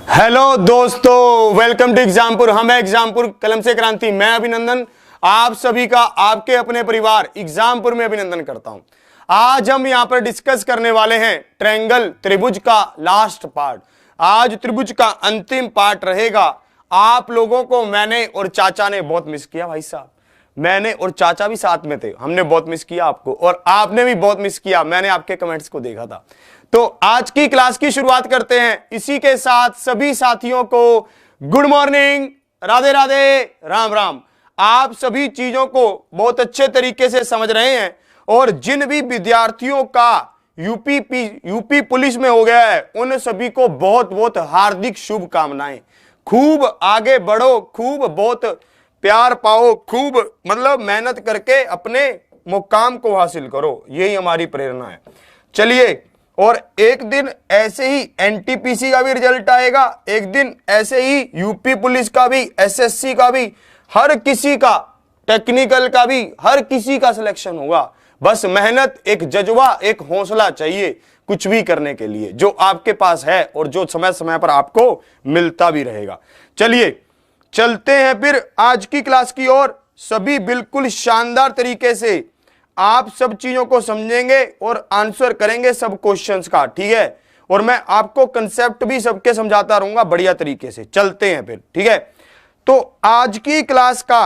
Hello दोस्तों, welcome to Exampur. हम है एग्जामपुर कलम से क्रांति। मैं अभिनंदन आप सभी का आपके अपने परिवार एग्जामपुर में अभिनंदन करता हूं। आज हम यहां पर डिस्कस करने वाले हैं ट्रायंगल त्रिभुज का लास्ट पार्ट। आज त्रिभुज का अंतिम पार्ट रहेगा। आप लोगों को मैंने और चाचा ने बहुत मिस किया भाई साहब। मैंने और चाचा भी साथ में थे, हमने बहुत मिस किया आपको और आपने भी बहुत मिस किया। मैंने आपके कमेंट्स को देखा था। तो आज की क्लास की शुरुआत करते हैं। इसी के साथ सभी साथियों को गुड मॉर्निंग, राधे राधे, राम राम। आप सभी चीजों को बहुत अच्छे तरीके से समझ रहे हैं और जिन भी विद्यार्थियों का यूपी पुलिस में हो गया है उन सभी को बहुत बहुत हार्दिक शुभकामनाएं। खूब आगे बढ़ो, खूब बहुत प्यार पाओ, खूब मतलब मेहनत करके अपने मुकाम को हासिल करो। यही हमारी प्रेरणा है। चलिए, और एक दिन ऐसे ही एनटीपीसी का भी रिजल्ट आएगा, एक दिन ऐसे ही यूपी पुलिस का भी, एसएससी का भी, हर किसी का, टेक्निकल का भी, हर किसी का सिलेक्शन होगा। बस मेहनत, एक जज्बा, एक हौसला चाहिए कुछ भी करने के लिए, जो आपके पास है और जो समय समय पर आपको मिलता भी रहेगा। चलिए चलते हैं फिर आज की क्लास की ओर। सभी बिल्कुल शानदार तरीके से आप सब चीजों को समझेंगे और आंसर करेंगे सब क्वेश्चंस का, ठीक है। और मैं आपको कंसेप्ट भी सबके समझाता रहूंगा बढ़िया तरीके से। चलते हैं फिर, ठीक है। तो आज की क्लास का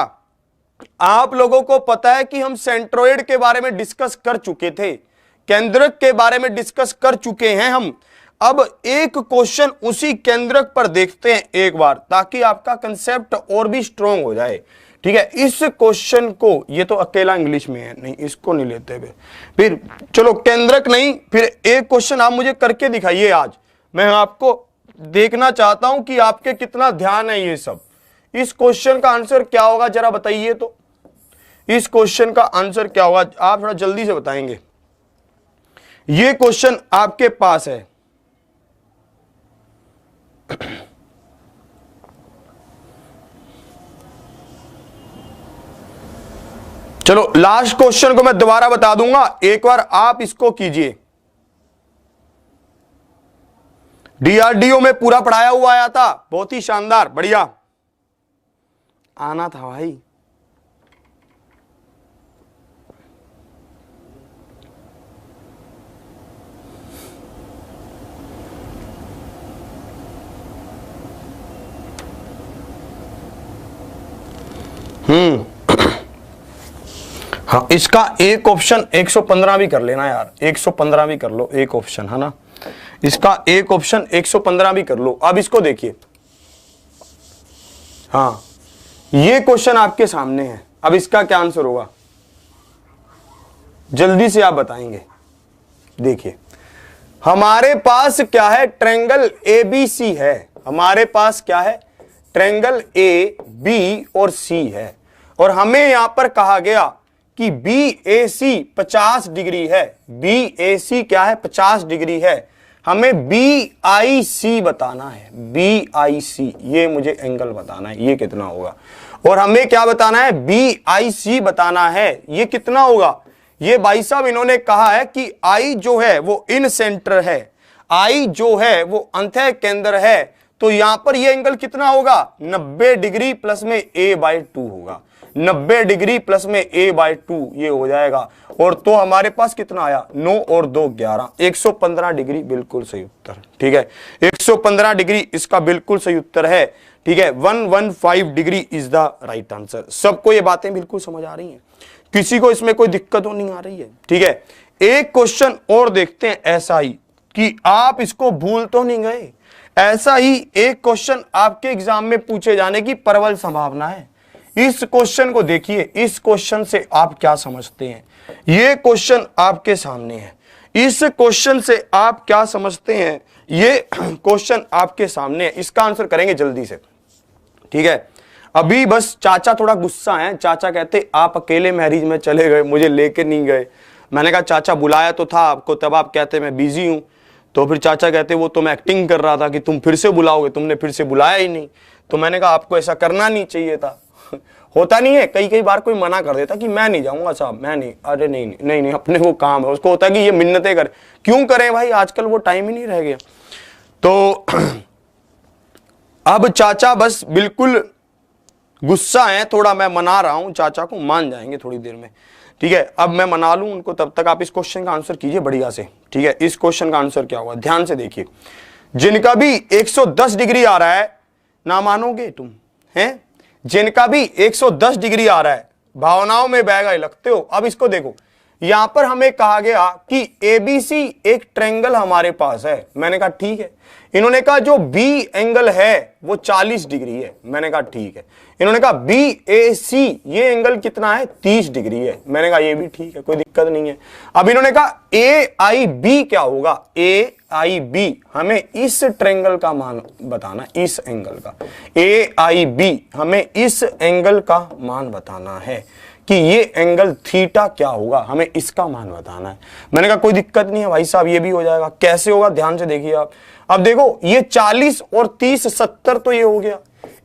आप लोगों को पता है कि हम सेंट्रोइड के बारे में डिस्कस कर चुके थे, केंद्रक के बारे में डिस्कस कर चुके हैं हम। अब एक क्वेश्चन उसी केंद्रक पर देखते हैं एक बार, ताकि आपका कंसेप्ट और भी स्ट्रॉन्ग हो जाए, ठीक है। इस क्वेश्चन को, ये तो अकेला इंग्लिश में है, नहीं इसको नहीं लेते फिर चलो केंद्रक नहीं, फिर एक क्वेश्चन आप मुझे करके दिखाइए। आज मैं आपको देखना चाहता हूं कि आपके कितना ध्यान है ये सब। इस क्वेश्चन का आंसर क्या होगा जरा बताइए तो। इस क्वेश्चन का आंसर क्या होगा, आप थोड़ा जल्दी से बताएंगे। ये क्वेश्चन आपके पास है। चलो लास्ट क्वेश्चन को मैं दोबारा बता दूंगा, एक बार आप इसको कीजिए। डीआरडीओ में पूरा पढ़ाया हुआ आया था, बहुत ही शानदार, बढ़िया आना था भाई। हाँ, इसका एक ऑप्शन 115 भी कर लेना यार, 115 भी कर लो एक ऑप्शन, है ना। इसका एक ऑप्शन 115 भी कर लो। अब इसको देखिए, हाँ ये क्वेश्चन आपके सामने है। अब इसका क्या आंसर होगा जल्दी से आप बताएंगे। देखिए हमारे पास क्या है, ट्रायंगल एबीसी है। हमारे पास क्या है, ट्रायंगल ए बी और सी है। और हमें यहां पर कहा गया कि BAC 50 डिग्री है। BAC क्या है, 50 डिग्री है। हमें BIC बताना है। BIC ये मुझे एंगल बताना है, ये कितना होगा। और हमें क्या बताना है, BIC बताना है, ये कितना होगा। ये भाई साहब इन्होंने कहा है कि I जो है वो इन सेंटर है, I जो है वो अंतः केंद्र है। तो यहां पर ये एंगल कितना होगा, 90 डिग्री प्लस में A/2 होगा। 90 डिग्री प्लस में A/2 ये हो जाएगा। और तो हमारे पास कितना आया, 9 और 2 11, 115 डिग्री बिल्कुल सही उत्तर, ठीक है। 115 डिग्री इसका बिल्कुल सही उत्तर है, ठीक है। 115 degree is the right answer. सबको ये बातें बिल्कुल समझ आ रही हैं, किसी को इसमें कोई दिक्कत नहीं आ रही है, ठीक है। एक क्वेश्चन और देखते हैं ऐसा ही, कि आप इसको भूल तो नहीं गए। ऐसा ही एक क्वेश्चन आपके एग्जाम में पूछे जाने की प्रबल संभावना है। इस क्वेश्चन को देखिए, इस क्वेश्चन से आप क्या समझते हैं। ये क्वेश्चन आपके सामने है, इस क्वेश्चन से आप क्या समझते हैं, ये क्वेश्चन आपके सामने है। इसका आंसर करेंगे जल्दी से, ठीक है। अभी बस चाचा थोड़ा गुस्सा है। चाचा कहते आप अकेले मैरिज में चले गए, मुझे लेके नहीं गए। मैंने कहा चाचा बुलाया तो था आपको, तब आप कहते मैं बिजी हूं। तो फिर चाचा कहते वो तो मैं एक्टिंग कर रहा था कि तुम फिर से बुलाओगे, तुमने फिर से बुलाया ही नहीं। तो मैंने कहा आपको ऐसा करना नहीं चाहिए था। होता नहीं है, कई कई बार कोई मना कर देता कि मैं नहीं जाऊंगा साहब, मैं नहीं, अरे नहीं नहीं नहीं नहीं, अपने को काम है। उसको होता है कि ये मिन्नतें कर, क्यों करें भाई, आजकल वो टाइम ही नहीं रह गया। तो अब चाचा बस बिल्कुल गुस्सा है, थोड़ा मैं मना रहा हूं चाचा को, मान जाएंगे थोड़ी देर में, ठीक है। अब मैं मना लूं उनको, तब तक आप इस क्वेश्चन का आंसर कीजिए बढ़िया से, ठीक है। इस क्वेश्चन का आंसर क्या होगा, ध्यान से देखिए। जिनका भी 110 डिग्री आ रहा है, ना मानोगे तुम, हैं, जिनका भी 110 डिग्री आ रहा है, भावनाओं में बह गए लगते हो। अब इसको देखो, यहां पर हमें कहा गया कि एबीसी एक ट्रायंगल हमारे पास है, मैंने कहा ठीक है। इन्होंने कहा जो बी एंगल है वो 40 डिग्री है, मैंने कहा ठीक है। इन्होंने कहा बी ए सी ये एंगल कितना है, 30 डिग्री है, मैंने कहा ये भी ठीक है, कोई दिक्कत नहीं है। अब इन्होंने कहा ए आई बी क्या होगा, ए आई बी, हमें इस ट्रायंगल का मान बताना, इस एंगल का, ए आई बी हमें इस एंगल का मान बताना है कि ये एंगल थीटा क्या होगा, हमें इसका मान बताना है। मैंने कहा कोई दिक्कत नहीं है भाई साहब, ये भी हो जाएगा। कैसे होगा, ध्यान से देखिए आप। अब देखो ये 40 और 30 70 तो ये हो गया,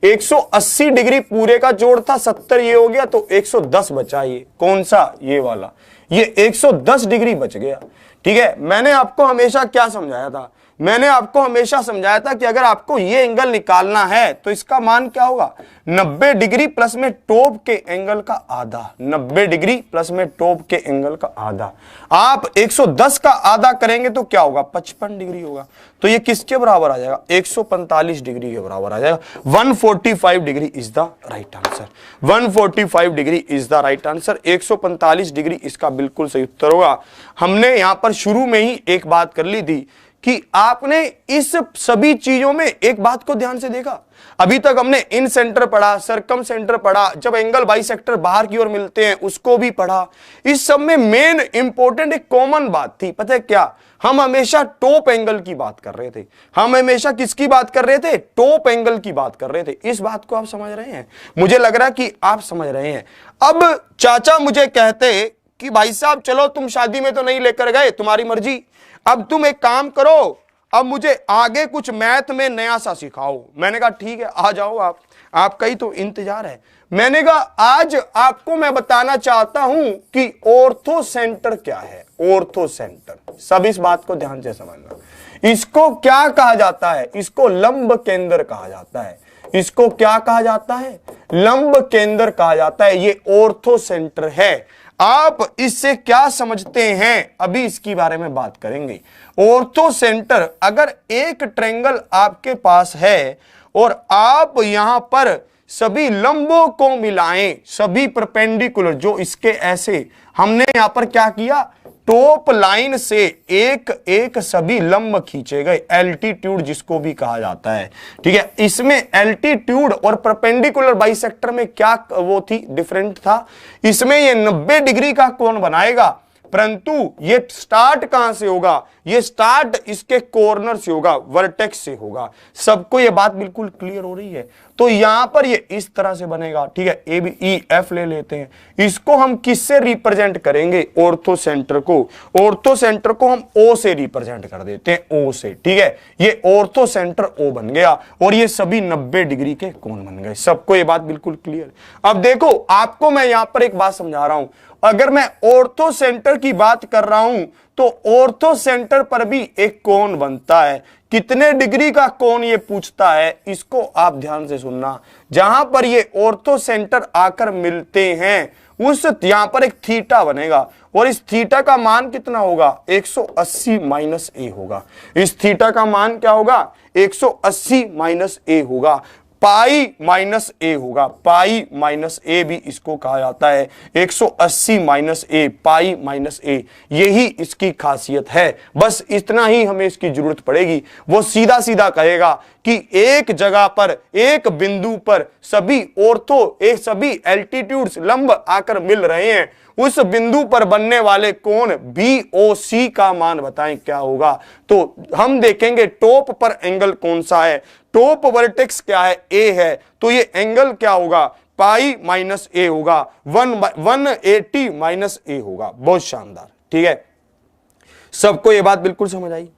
180 डिग्री पूरे का जोड़ था, 70 ये हो गया, तो 110 बचा। ये कौन सा, ये वाला, ये 110 डिग्री बच गया, ठीक है। मैंने आपको हमेशा क्या समझाया था, मैंने आपको हमेशा समझाया था कि अगर आपको ये एंगल निकालना है तो इसका मान क्या होगा, 90 डिग्री प्लस में टॉप के एंगल का आधा, 90 डिग्री प्लस में टॉप के एंगल का आधा। आप 110 का आधा करेंगे तो क्या होगा, 55 डिग्री होगा। तो ये किसके बराबर आ जाएगा, 145 डिग्री के बराबर आ जाएगा। 145 degree is the right answer, 145 degree is the right answer. 145 degree इसका बिल्कुल सही उत्तर होगा। हमने यहां पर शुरू में ही एक बात कर ली थी कि आपने इस सभी चीजों में एक बात को ध्यान से देखा। अभी तक हमने इन सेंटर पढ़ा, सरकम सेंटर पढ़ा, जब एंगल बाइसेक्टर बाहर की ओर मिलते हैं उसको भी पढ़ा। इस सब में मेन इंपॉर्टेंट एक कॉमन बात थी, पता है क्या, हम हमेशा टॉप एंगल की बात कर रहे थे। हम हमेशा किसकी बात कर रहे थे, टॉप एंगल की बात कर रहे थे। इस बात को आप समझ रहे हैं, मुझे लग रहा है कि आप समझ रहे हैं। अब चाचा मुझे कहते कि भाई साहब चलो तुम शादी में तो नहीं लेकर गए, तुम्हारी मर्जी, अब तुम एक काम करो, अब मुझे आगे कुछ मैथ में नया सा सिखाओ। मैंने कहा ठीक है आ जाओ आप, आपका ही तो इंतजार है। मैंने कहा आज आपको मैं बताना चाहता हूं कि ऑर्थो सेंटर क्या है। ऑर्थो सेंटर, सब इस बात को ध्यान से समझना। इसको क्या कहा जाता है, इसको लंब केंद्र कहा जाता है। इसको क्या कहा जाता है, लंब केंद्र कहा जाता है। ये ऑर्थो सेंटर है। आप इससे क्या समझते हैं, अभी इसकी बारे में बात करेंगे। ऑर्थो सेंटर, अगर एक ट्रायंगल आपके पास है और आप यहां पर सभी लंबों को मिलाएं, सभी परपेंडिकुलर जो इसके ऐसे, हमने यहां पर क्या किया, टॉप लाइन से एक एक सभी लंब खींचे गए, एल्टीट्यूड जिसको भी कहा जाता है, ठीक है। इसमें एल्टीट्यूड और परपेंडिकुलर बाइसेक्टर में क्या वो थी, डिफरेंट था। इसमें ये 90 डिग्री का कोण बनाएगा, परंतु ये स्टार्ट कहां से होगा, ये स्टार्ट इसके कॉर्नर से होगा, वर्टेक्स से होगा। सबको ये बात बिल्कुल क्लियर हो रही है। तो यहां पर ये इस तरह से बनेगा, ठीक है। ए बी ई एफ ले लेते हैं। इसको हम किससे रिप्रेजेंट करेंगे, ऑर्थो सेंटर को। ऑर्थो सेंटर को हम ओ से रिप्रेजेंट कर देते हैं, ओ से, ठीक है। ये ऑर्थो सेंटर ओ बन गया और ये सभी 90 डिग्री के कोण बन गए। सबको ये बात बिल्कुल क्लियर। अब देखो आपको मैं यहां पर एक बात समझा रहा हूं। अगर मैं ऑर्थो सेंटर की बात कर रहा हूं तो ऑर्थो सेंटर पर भी एक कोण बनता है। कितने डिग्री का कोण ये पूछता है, इसको आप ध्यान से सुनना। जहां पर ये ऑर्थो सेंटर आकर मिलते हैं उस यहां पर एक थीटा बनेगा और इस थीटा का मान कितना होगा, 180 माइनस ए होगा। इस थीटा का मान क्या होगा, 180 माइनस ए होगा। पाई माइनस ए होगा, पाई माइनस ए भी इसको कहा जाता है। 180 माइनस ए, पाई माइनस ए, यही इसकी खासियत है। बस इतना ही हमें इसकी जरूरत पड़ेगी। वो सीधा सीधा कहेगा कि एक जगह पर, एक बिंदु पर सभी ऑर्थो, एक सभी एल्टीट्यूड्स लंब आकर मिल रहे हैं, उस बिंदु पर बनने वाले कोण BOC का मान बताएं क्या होगा। तो हम देखेंगे टॉप पर एंगल कौन सा है, टॉप वर्टेक्स क्या है, A है, तो ये एंगल क्या होगा, पाई माइनस ए होगा, 180 माइनस ए होगा। बहुत शानदार, ठीक है। सबको ये बात बिल्कुल समझ आई,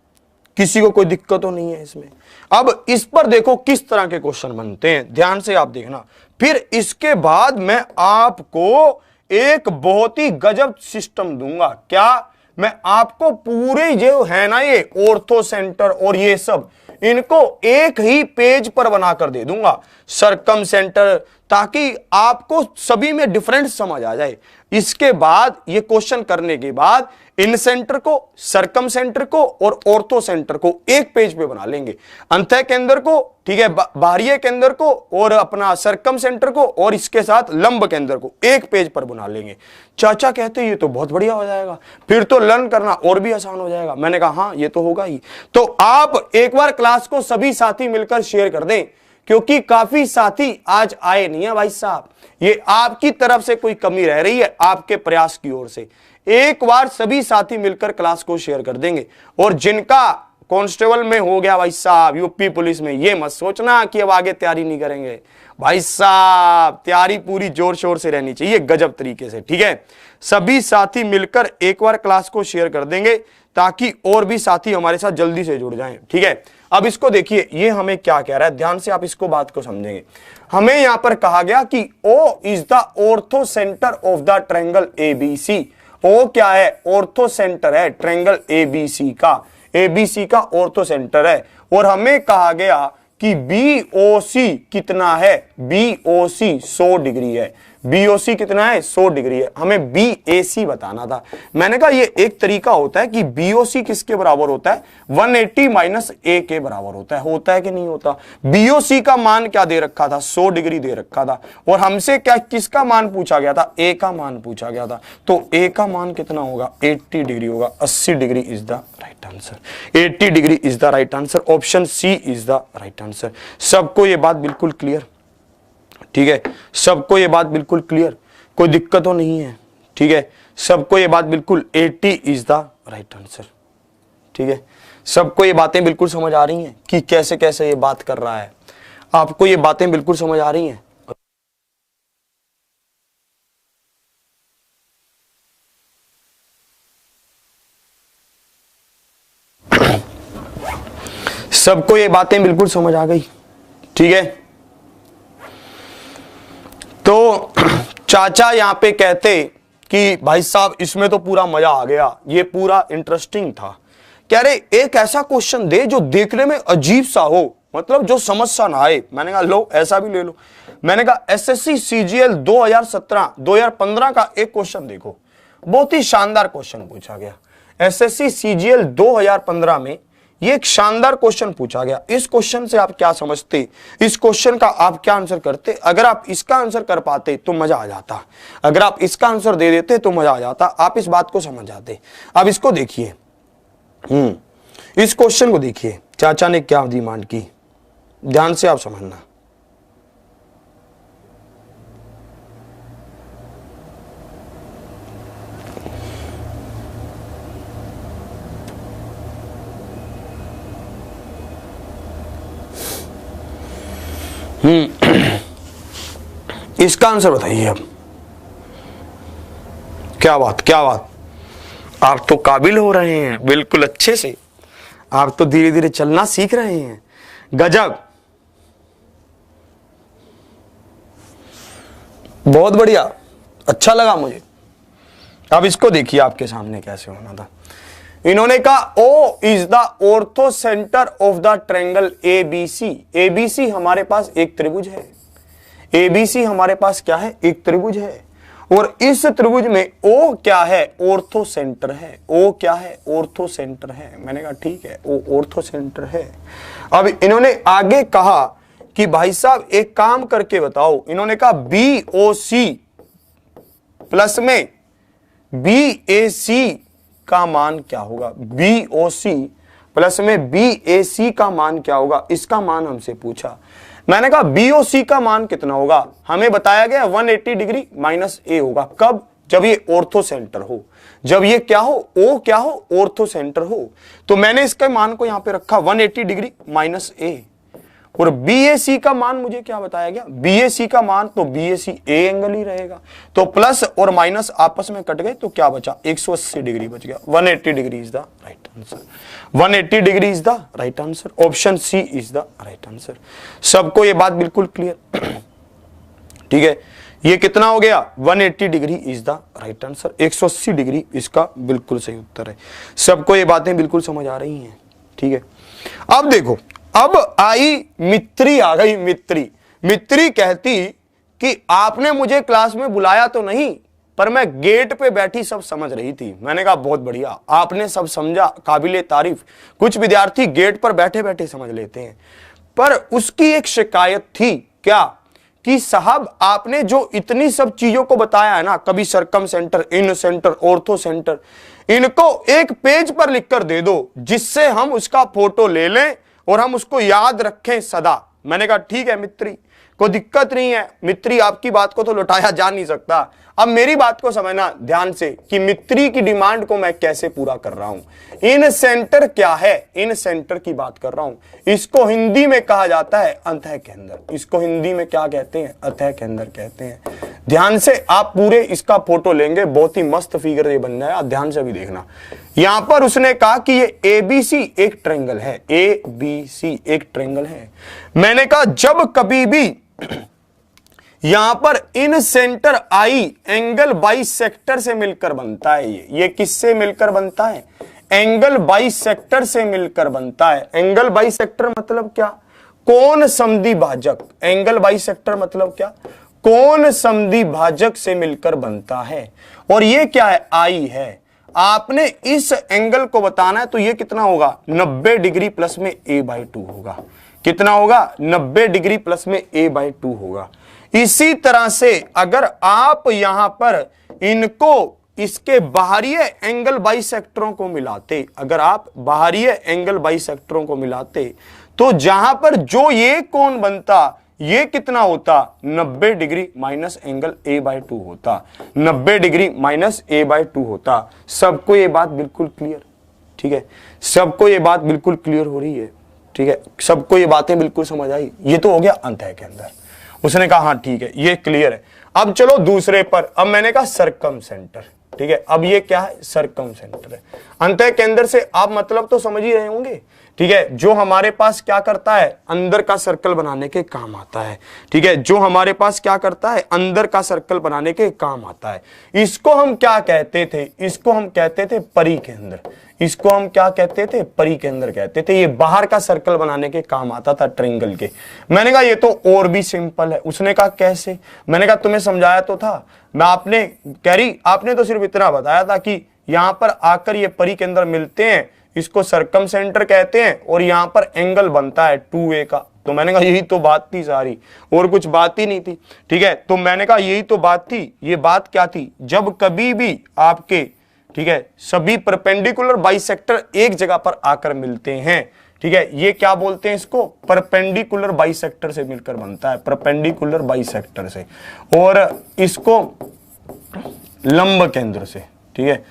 किसी को कोई दिक्कत तो नहीं है इसमें। अब इस पर देखो किस तरह के क्वेश्चन बनते हैं, ध्यान से आप देखना। फिर इसके बाद मैं आपको एक बहुत ही गजब सिस्टम दूंगा। क्या, मैं आपको पूरे जो है ना ये ऑर्थो सेंटर और ये सब, इनको एक ही पेज पर बनाकर दे दूंगा, सरकम सेंटर, ताकि आपको सभी में डिफरेंस समझ आ जाए। इसके बाद ये क्वेश्चन करने के बाद इन सेंटर को, सरकम सेंटर को और ऑर्थो सेंटर को एक पेज पे बना लेंगे, अंतः केंद्र को, ठीक है, बाह्य केंद्र को और अपना सरकम सेंटर को और इसके साथ लंब केंद्र को एक पेज पर बना लेंगे। चाचा कहते ये तो बहुत बढ़िया हो जाएगा, फिर तो लर्न करना और भी आसान हो जाएगा। मैंने कहा हाँ ये तो होगा ही। तो आप एक बार क्लास को सभी साथी मिलकर शेयर कर दें, क्योंकि काफी साथी आज आए नहीं है भाई साहब, ये आपकी तरफ से कोई कमी रह रही है, आपके प्रयास की ओर से। एक बार सभी साथी मिलकर क्लास को शेयर कर देंगे। और जिनका कांस्टेबल में हो गया भाई साहब, यूपी पुलिस में, ये मत सोचना कि अब आगे तैयारी नहीं करेंगे भाई साहब, तैयारी पूरी जोर शोर से रहनी चाहिए, गजब तरीके से, ठीक है। सभी साथी मिलकर एक बार क्लास को शेयर कर देंगे ताकि और भी साथी हमारे साथ जल्दी से जुड़ जाएं, ठीक है। अब इसको देखिए, ये हमें क्या कह रहा है, ध्यान से आप इसको बात को समझेंगे। हमें यहां पर कहा गया कि O is the ortho centre of the triangle ABC। O क्या है, ऑर्थो सेंटर है ट्रायंगल ABC का, ABC का ऑर्थो सेंटर है। और हमें कहा गया कि BOC कितना है, BOC 100 डिग्री है, BOC कितना है, 100 डिग्री है। हमें BAC बताना था। मैंने कहा ये एक तरीका होता है कि BOC किसके बराबर होता है, 180 माइनस A के बराबर होता है कि नहीं होता। BOC का मान क्या दे रखा था, 100 डिग्री दे रखा था, और हमसे क्या किसका मान पूछा गया था, A का मान पूछा गया था। तो A का मान कितना होगा, 80 डिग्री होगा। 80 degree is the right answer, 80 degree is the right answer, option C is the right answer. सबको ये बात बिल्कुल क्लियर, ठीक है, सबको ये बात बिल्कुल क्लियर, कोई दिक्कत तो नहीं है, ठीक है, सबको ये बात बिल्कुल 80 इज द राइट आंसर, ठीक है। सबको ये बातें बिल्कुल समझ आ रही हैं कि कैसे कैसे ये बात कर रहा है, आपको ये बातें बिल्कुल समझ आ रही हैं। सबको ये बातें बिल्कुल समझ आ गई, ठीक है। तो चाचा यहां पे कहते कि भाई साहब इसमें तो पूरा मजा आ गया, ये पूरा इंटरेस्टिंग था। कह रहे एक ऐसा क्वेश्चन दे जो देखने में अजीब सा हो, मतलब जो समझ सा ना आए। मैंने कहा लो ऐसा भी ले लो। मैंने कहा एसएससी सीजीएल 2017-2015 का एक क्वेश्चन देखो, बहुत ही शानदार क्वेश्चन पूछा गया। एसएससी सीजीएल 2015 में ये एक शानदार क्वेश्चन पूछा गया। इस क्वेश्चन से आप क्या समझते, इस क्वेश्चन का आप क्या आंसर करते? अगर आप इसका आंसर कर पाते तो मजा आ जाता, अगर आप इसका आंसर दे देते तो मजा आ जाता, आप इस बात को समझ जाते। अब इसको देखिए, इस क्वेश्चन को देखिए, चाचा ने क्या डिमांड की, ध्यान से आप समझना। इसका आंसर बताइए अब। क्या बात, क्या बात, आप तो काबिल हो रहे हैं बिल्कुल अच्छे से, आप तो धीरे धीरे चलना सीख रहे हैं, गजब, बहुत बढ़िया, अच्छा लगा मुझे। अब इसको देखिए आपके सामने कैसे होना था। इन्होंने कहा O is the ortho centre of the triangle ABC। ABC हमारे पास एक त्रिभुज है, ABC हमारे पास क्या है, एक त्रिभुज है, और इस त्रिभुज में O क्या है, ऑर्थो सेंटर है। O क्या है, ऑर्थो सेंटर है। मैंने कहा ठीक है, O ऑर्थो सेंटर है। अब इन्होंने आगे कहा कि भाई साहब एक काम करके बताओ। इन्होंने कहा BOC प्लस में BAC का मान क्या होगा, BOC प्लस में BAC का मान क्या होगा, इसका मान हमसे पूछा। मैंने कहा BOC का मान कितना होगा, हमें बताया गया 180 डिग्री माइनस A होगा। कब, जब ये ऑर्थो सेंटर हो, जब ये क्या हो, O क्या हो, ऑर्थो सेंटर हो। तो मैंने इसके मान को यहां पे रखा 180 डिग्री माइनस A। और BAC का मान मुझे क्या बताया गया, BAC का मान तो BAC A एंगल ही रहेगा। तो प्लस और माइनस आपस में कट गए तो क्या बचा, 180 डिग्री बच गया। 180 degree is the right answer, 180 degree is the right answer, option C is the right answer. सबको ये बात बिल्कुल क्लियर, ठीक है। ये कितना हो गया, 180 degree is the right answer, 180 degree इसका बिल्कुल सही उत्तर है। सबको ये बातें बिल्कुल समझ आ रही हैं, ठीक है। अब देखो अब आई मित्री, आ गई मित्री। मित्री कहती कि आपने मुझे क्लास में बुलाया तो नहीं, पर मैं गेट पे बैठी सब समझ रही थी। मैंने कहा बहुत बढ़िया, आपने सब समझा, काबिले तारीफ। कुछ विद्यार्थी गेट पर बैठे बैठे समझ लेते हैं। पर उसकी एक शिकायत थी, क्या कि साहब आपने जो इतनी सब चीजों को बताया है ना, कभी सरकम सेंटर, इन सेंटर, ऑर्थो सेंटर, इनको एक पेज पर लिखकर दे दो जिससे हम उसका फोटो ले लें और हम उसको याद रखें सदा। मैंने कहा ठीक है मित्री, कोई दिक्कत नहीं है मित्री, आपकी बात को तो लौटाया जा नहीं सकता। अब मेरी बात को समझना ध्यान से कि मित्री की डिमांड को मैं कैसे पूरा कर रहा हूं। इन सेंटर क्या है, इन सेंटर की बात कर रहा हूं। इसको हिंदी में कहा जाता है अंतः केंद्र। इसको हिंदी में क्या कहते हैं, अतः केंद्र कहते हैं। ध्यान से आप पूरे इसका फोटो लेंगे, बहुत ही मस्त फिगर ये बन जाए, आप ध्यान से भी देखना। यहां पर उसने कहा कि ये ABC एक ट्रायंगल है, ABC एक ट्रायंगल है। मैंने कहा जब कभी भी यहां पर इन सेंटर आई एंगल बाइसेक्टर से मिलकर बनता है, ये किससे मिलकर बनता है, एंगल बाइसेक्टर से मिलकर बनता है। एंगल बाइसेक्टर मतलब क्या, कोण समद्वि भाजक। एंगल बाइसेक्टर मतलब क्या, कोण समद्वि भाजक से मिलकर बनता है। और ये क्या है, आई है। आपने इस एंगल को बताना है तो ये कितना होगा, 90 डिग्री प्लस में a/2 होगा। कितना होगा, 90 डिग्री प्लस में a/2 होगा। इसी तरह से अगर आप यहां पर इनको इसके बाहरी एंगल बाइसेक्टरों को मिलाते, अगर आप बाहरी एंगल बाइसेक्टरों को मिलाते तो जहां पर जो ये कोण बनता ये कितना होता, 90 डिग्री माइनस एंगल a/2 होता, 90 डिग्री माइनस a/2 होता। सबको ये बात बिल्कुल क्लियर, ठीक है, सबको ये बात बिल्कुल क्लियर हो रही है, ठीक है, सबको ये बातें बिल्कुल समझ आई। ये तो हो गया अंतः के अंदर। उसने कहा हाँ ठीक है, ये क्लियर है। अब चलो दूसरे पर। अब मैंने कहा सरकम सेंटर, ठीक है। अब ये क्या है, सरकम सेंटर है। अंतः केंद्र से आप मतलब तो समझ ही रहे होंगे, ठीक है, जो हमारे पास क्या करता है, अंदर का सर्कल बनाने के काम आता है, ठीक है, जो हमारे पास क्या करता है, अंदर का सर्कल बनाने के काम आता है। इसको हम क्या कहते थे, इसको हम कहते थे परिकेंद्र। इसको हम क्या कहते थे, परिकेंद्र कहते थे। ये बाहर का सर्कल बनाने के काम आता था ट्रायंगल के। मैंने कहा ये तो और भी सिंपल है। उसने कहा कैसे, मैंने कहा तुम्हें समझाया तो था मैं, आपने कह रही आपने तो सिर्फ इतना बताया था कि यहां पर आकर ये परिकेंद्र मिलते हैं, इसको सरकम सेंटर कहते हैं और यहां पर एंगल बनता है 2a का। तो मैंने कहा यही तो बात थी सारी, और कुछ बात ही नहीं थी, ठीक है। तो मैंने कहा यही तो बात थी। ये बात क्या थी, जब कभी भी आपके, ठीक है, सभी परपेंडिकुलर बाइसेक्टर एक जगह पर आकर मिलते हैं, ठीक है, ये क्या बोलते हैं, इसको परपेंडिकुलर बाइसेक्टर से मिलकर बनता है, परपेंडिकुलर बाइसेक्टर से, और इसको लंब केंद्र से, ठीक है,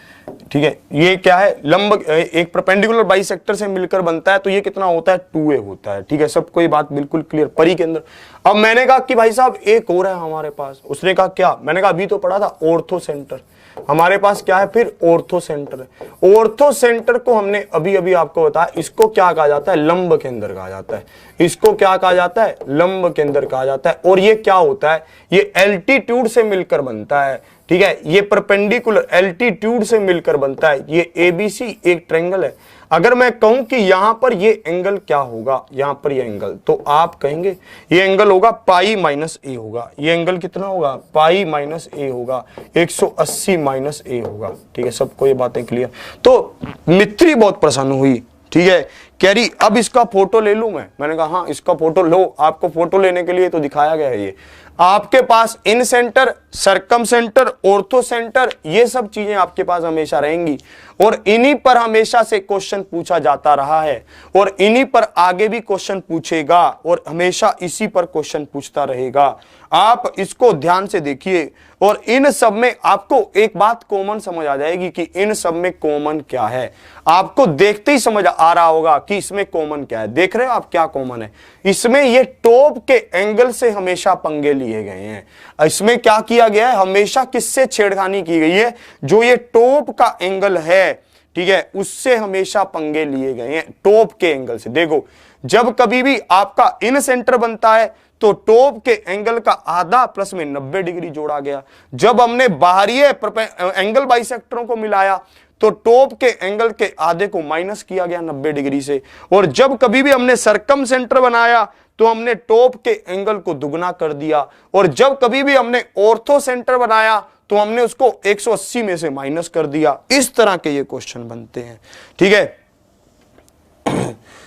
ठीक है। ये क्या है, लंब, एक परपेंडिकुलर बाइसेक्टर से मिलकर बनता है, तो ये कितना होता है, 2a होता है, ठीक है। सबको ये बात बिल्कुल क्लियर, परिकेंद्र। अब मैंने कहा कि भाई साहब एक और है हमारे पास। उसने कहा क्या, मैंने कहा अभी तो पढ़ा था ऑर्थो सेंटर। हमारे पास क्या है फिर, ऑर्थो सेंटर है। ऑर्थो सेंटर को हमने अभी अभी आपको बताया, इसको क्या कहा जाता है, लंब केंद्र कहा जाता है। इसको क्या कहा जाता है, लंब केंद्र कहा जाता है। और ये क्या होता है, ये एल्टीट्यूड से मिलकर बनता है, ठीक है, ये परपेंडिकुलर एल्टीट्यूड से मिलकर बनता है। ये ABC एक ट्रायंगल है। अगर मैं कहूं कि यहां पर ये एंगल क्या होगा, यहां पर ये एंगल, तो आप कहेंगे ये एंगल होगा पाई माइनस a होगा। ये एंगल कितना होगा, पाई माइनस a होगा, 180 माइनस a होगा, ठीक है। सबको ये बातें क्लियर। तो मित्री बहुत प्रसन्न हुई, ठीक है, कह रही अब इसका फोटो ले लूं मैं। मैंने कहा हाँ इसका फोटो लो। आपको फोटो लेने के लिए तो दिखाया गया है। ये आपके पास इन सेंटर, सरकम सेंटर, ऑर्थो सेंटर, ये सब चीजें आपके पास हमेशा रहेंगी और इन्हीं पर हमेशा से क्वेश्चन पूछा जाता रहा है और इन्हीं पर आगे भी क्वेश्चन पूछेगा और हमेशा इसी पर क्वेश्चन पूछता रहेगा। आप इसको ध्यान से देखिए और इन सब में आपको एक बात कॉमन समझ आ जाएगी कि इन सब में कॉमन क्या है। आपको देखते ही समझ आ रहा होगा कि इसमें कॉमन क्या है। देख रहे हो आप क्या कॉमन है, इसमें ये टॉप के एंगल से हमेशा पंगे लिए गए हैं। इसमें क्या किया गया है, हमेशा किससे छेड़खानी की गई है, जो ये टॉप का एंगल है, ठीक है, उससे हमेशा पंगे लिए गए हैं, टॉप के एंगल से। देखो जब कभी भी आपका इन सेंटर बनता है तो टॉप के एंगल का आधा प्लस में 90 डिग्री जोड़ा गया। जब हमने बाहरी एंगल बाइसेक्टरों को मिलाया तो टॉप के एंगल के आधे को माइनस किया गया 90 डिग्री से। और जब कभी भी हमने सरकम सेंटर बनाया तो हमने टॉप के एंगल को दुगना कर दिया, और जब कभी भी हमने ऑर्थो सेंटर बनाया तो हमने उसको 180 में से माइनस कर दिया। इस तरह के ये क्वेश्चन बनते हैं, ठीक है।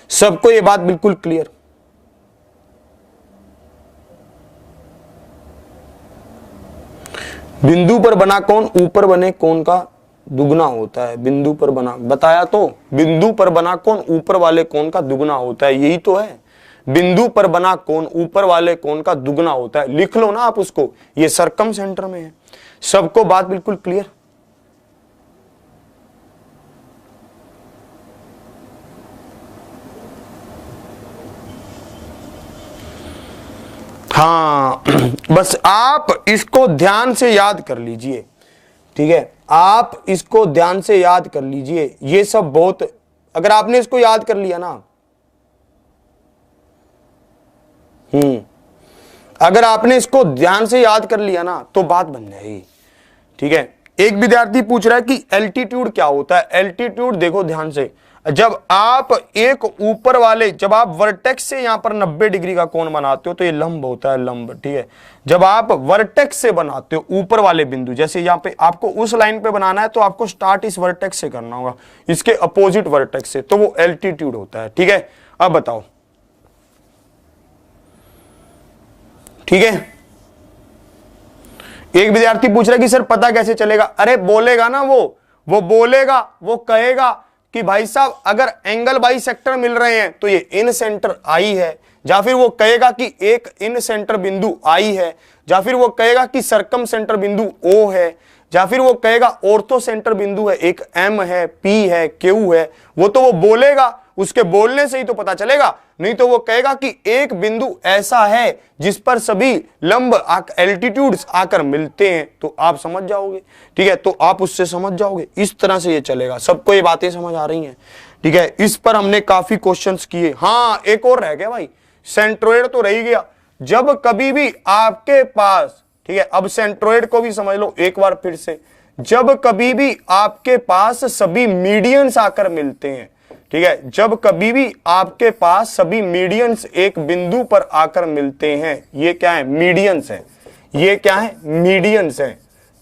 सबको ये बात बिल्कुल क्लियर? बिंदु पर बना कोण ऊपर बने कोण का दुगना होता है। बिंदु पर बना, बताया तो, बिंदु पर बना कोण ऊपर वाले कोण का दुगना होता है, यही तो है। बिंदु पर बना कोण ऊपर वाले कोण का दुगना होता है, लिख लो ना आप उसको, ये सरकम सेंटर में है। सबको बात बिल्कुल क्लियर? हाँ, बस आप इसको ध्यान से याद कर लीजिए, ठीक है, आप इसको ध्यान से याद कर लीजिए। ये सब बहुत, अगर आपने इसको याद कर लिया ना, अगर आपने इसको ध्यान से याद कर लिया ना तो बात बन जाएगी, ठीक है। एक विद्यार्थी पूछ रहा है कि एल्टीट्यूड क्या होता है। एल्टीट्यूड देखो ध्यान से, जब आप एक ऊपर वाले, जब आप वर्टेक्स से यहां पर 90 डिग्री का कोण बनाते हो तो ये लंब होता है, लंब, ठीक है। जब आप वर्टेक्स से बनाते हो ऊपर वाले बिंदु, जैसे यहां पे आपको उस लाइन पे बनाना है तो आपको स्टार्ट इस वर्टेक्स से करना होगा, इसके अपोजिट वर्टेक्स से, तो वो एल्टीट्यूड होता है, ठीक है। अब बताओ, ठीक है। एक विद्यार्थी पूछ रहा है कि सर पता कैसे चलेगा। अरे बोलेगा ना, वो बोलेगा, वो कहेगा कि भाई साहब अगर एंगल बाइसेक्टर मिल रहे हैं तो ये इन सेंटर आई है, या फिर वो कहेगा कि एक इन सेंटर बिंदु आई है, या फिर वो कहेगा कि सरकम सेंटर बिंदु ओ है, या फिर वो कहेगा ऑर्थो सेंटर बिंदु है, एक एम है, पी है, क्यू है। वो तो वो बोलेगा, उसके बोलने से ही तो पता चलेगा, नहीं तो वो कहेगा कि एक बिंदु ऐसा है जिस पर सभी लंब एल्टीट्यूड्स आकर मिलते हैं, तो आप समझ जाओगे, ठीक है। तो आप उससे समझ जाओगे, इस तरह से ये चलेगा। सबको ये बातें समझ आ रही हैं, ठीक है। इस पर हमने काफी क्वेश्चंस किए। हाँ, एक और रह गया भाई, सेंट्रोइड तो रह गया। जब कभी भी आपके पास, ठीक है, अब सेंट्रोइड को भी समझ लो एक बार फिर से, जब कभी भी आपके पास सभी मीडियंस आकर मिलते हैं, ठीक है, जब कभी भी आपके पास सभी मीडियंस एक बिंदु पर आकर मिलते हैं, ये क्या है, मीडियंस है, ये क्या है, मीडियंस है,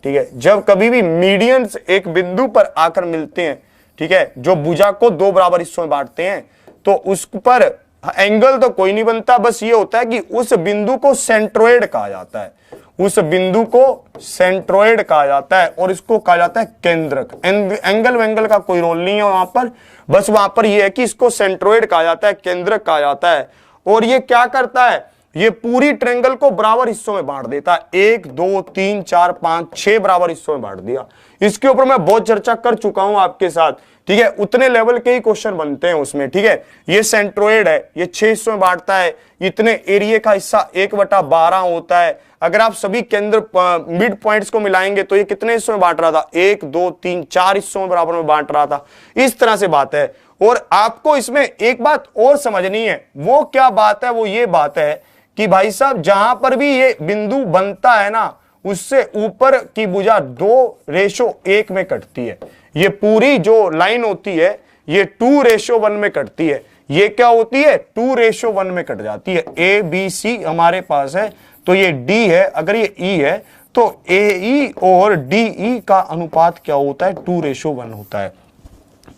ठीक है। जब कभी भी मीडियंस एक बिंदु पर आकर मिलते हैं, ठीक है, जो भुजा को दो बराबर हिस्सों में बांटते हैं, तो उस पर एंगल तो कोई नहीं बनता, बस ये होता है कि उस बिंदु को सेंट्रोइड कहा जाता है, उस बिंदु को सेंट्रोइड कहा जाता है, और इसको कहा जाता है केंद्रक। एंगल वेंगल का कोई रोल नहीं है वहां पर, बस वहां पर यह है कि इसको सेंट्रोइड कहा जाता है, केंद्रक कहा जाता है। और ये क्या करता है, ये पूरी ट्रायंगल को बराबर हिस्सों में बांट देता है, 1 2 3 4 5 6 बराबर हिस्सों में बांट दिया। इसके ऊपर मैं बहुत चर्चा कर चुका हूं आपके साथ, ठीक है, उतने लेवल के ही क्वेश्चन बनते हैं उसमें, ठीक है। ये सेंट्रोइड है, ये 6 हिस्सों में बांटता है, इतने एरिया का हिस्सा 1/12 होता है। अगर आप सभी केंद्र मिड पॉइंट्स को मिलाएंगे तो ये कितने हिस्सों में बांट रहा था, 1 2 3 4 हिस्सों में बराबर में बांट रहा था। इस तरह से बात है। और आपको इसमें एक बात और समझनी है, वो क्या बात है, वो ये बात है कि भाई साहब जहां पर भी ये बिंदु बनता है ना, उससे ऊपर की भुजा 2:1 में कटती है। ये पूरी जो लाइन होती है ये 2:1 में कटती है। ये क्या होती है, 2:1 में कट जाती है। ए बी सी हमारे पास है, तो ये डी है, अगर ये ई है तो ए ई और डी ई का अनुपात क्या होता है, 2:1 होता है।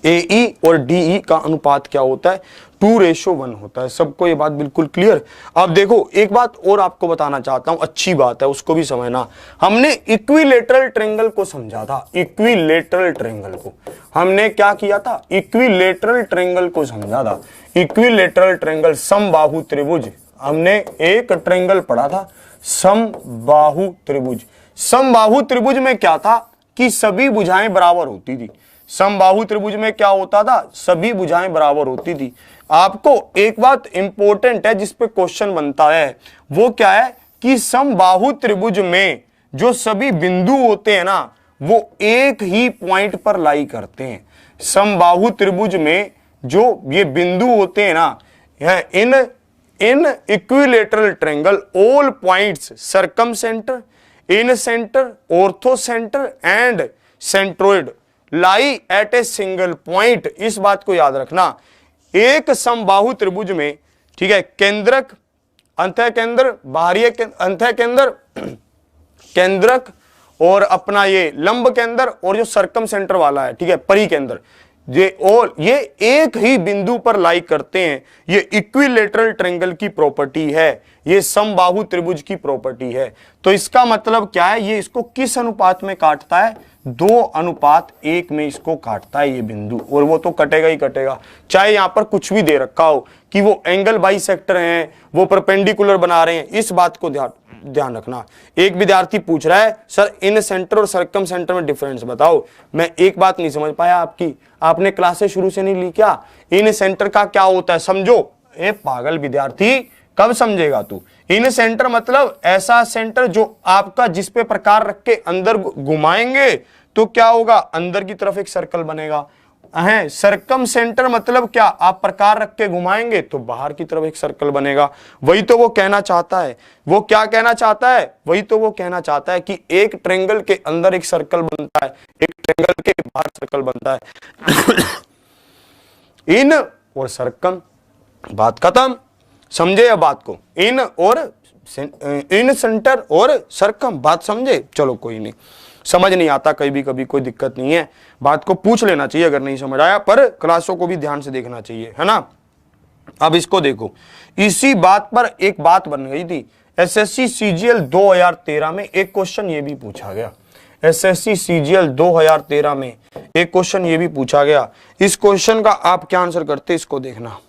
ए ई और डी ई का अनुपात क्या होता है, 2:1 होता है। सबको ये बात बिल्कुल क्लियर। अब देखो एक बात और आपको बताना चाहता हूं, अच्छी बात है, उसको भी समझना। हमने इक्विलेटरल ट्रायंगल को समझा था, इक्विलेटरल ट्रायंगल को हमने क्या किया था, इक्विलेटरल ट्रायंगल को समझा था। इक्विलेटरल ट्रायंगल, समबाहु त्रिभुज, हमने एक ट्रायंगल पढ़ा था, समबाहु त्रिभुज। समबाहु त्रिभुज में क्या था कि सभी भुजाएं बराबर होती थी। समबाहु त्रिभुज में क्या होता था, सभी भुजाएं बराबर होती थी। आपको एक बात इंपॉर्टेंट है जिस पे क्वेश्चन बनता है, वो क्या है कि समबाहु त्रिभुज में जो सभी बिंदु होते हैं ना, वो एक ही पॉइंट पर लाई करते हैं। समबाहु त्रिभुज में जो ये बिंदु होते हैं ना, इन equilateral triangle all points circum centre, in centre, ortho centre and centroid lie at a single point. इस बात को याद रखना, एक समबाहु त्रिभुज में, ठीक है, केंद्रक, अंतः केंद्र, बाहरी अंतः केंद्र, केंद्रक और अपना ये लंब केंद्र और जो सर्कम सेंटर वाला है, ठीक है, परिकेंद्र, ये एक ही बिंदु पर लाई करते हैं। ये इक्विलेटरल ट्रायंगल की प्रॉपर्टी है, ये समबाहु त्रिभुज की प्रॉपर्टी है। तो इसका मतलब क्या है, ये इसको किस अनुपात में काटता है, 2:1 में इसको काटता है ये बिंदु, और वो तो कटेगा ही कटेगा, चाहे यहां पर कुछ भी दे रखा हो कि वो एंगल बाइसेक्टर हैं, वो परपेंडिकुलर बना रहे हैं। इस बात को ध्यान रखना। एक विद्यार्थी पूछ रहा है सर इन सेंटर और सर्कम सेंटर में डिफरेंस बताओ। मैं एक बात नहीं समझ पाया आपकी, आपने क्लासेस शुरू से नहीं ली क्या? इन सेंटर का क्या होता है समझो। ए पागल विद्यार्थी, कब समझेगा तू? इन सेंटर मतलब ऐसा सेंटर जो आपका जिस पे प्रकार रख के अंदर घुमाएंगे तो क्या होगा, अंदर की तरफ एक सर्कल बनेगा। है सर्कम सेंटर मतलब क्या, आप प्रकार रख के घुमाएंगे तो बाहर की तरफ एक सर्कल बनेगा। वही तो वो कहना चाहता है। वो क्या कहना चाहता है? वही तो वो कहना चाहता है कि एक ट्रायंगल के अंदर एक सर्कल बनता है, एक ट्रायंगल के बाहर सर्कल बनता है। इन और सर्कम, बात खत्म। समझे या बात को? इन सेंटर और सर्कम, बात समझे? चलो कोई नहीं, समझ नहीं आता कभी कभी कोई दिक्कत नहीं है, बात को पूछ लेना चाहिए अगर नहीं समझ आया, पर क्लासों को भी ध्यान से देखना चाहिए, है ना। अब इसको देखो, इसी बात पर एक बात बन गई थी। एसएससी सीजीएल 2013 में एक क्वेश्चन ये भी पूछा गया। एसएससी सीजीएल 2013 में एक क्वेश्चन ये भी पूछा गया। इस क्वेश्चन का आप क्या आंसर करते, इसको देखना।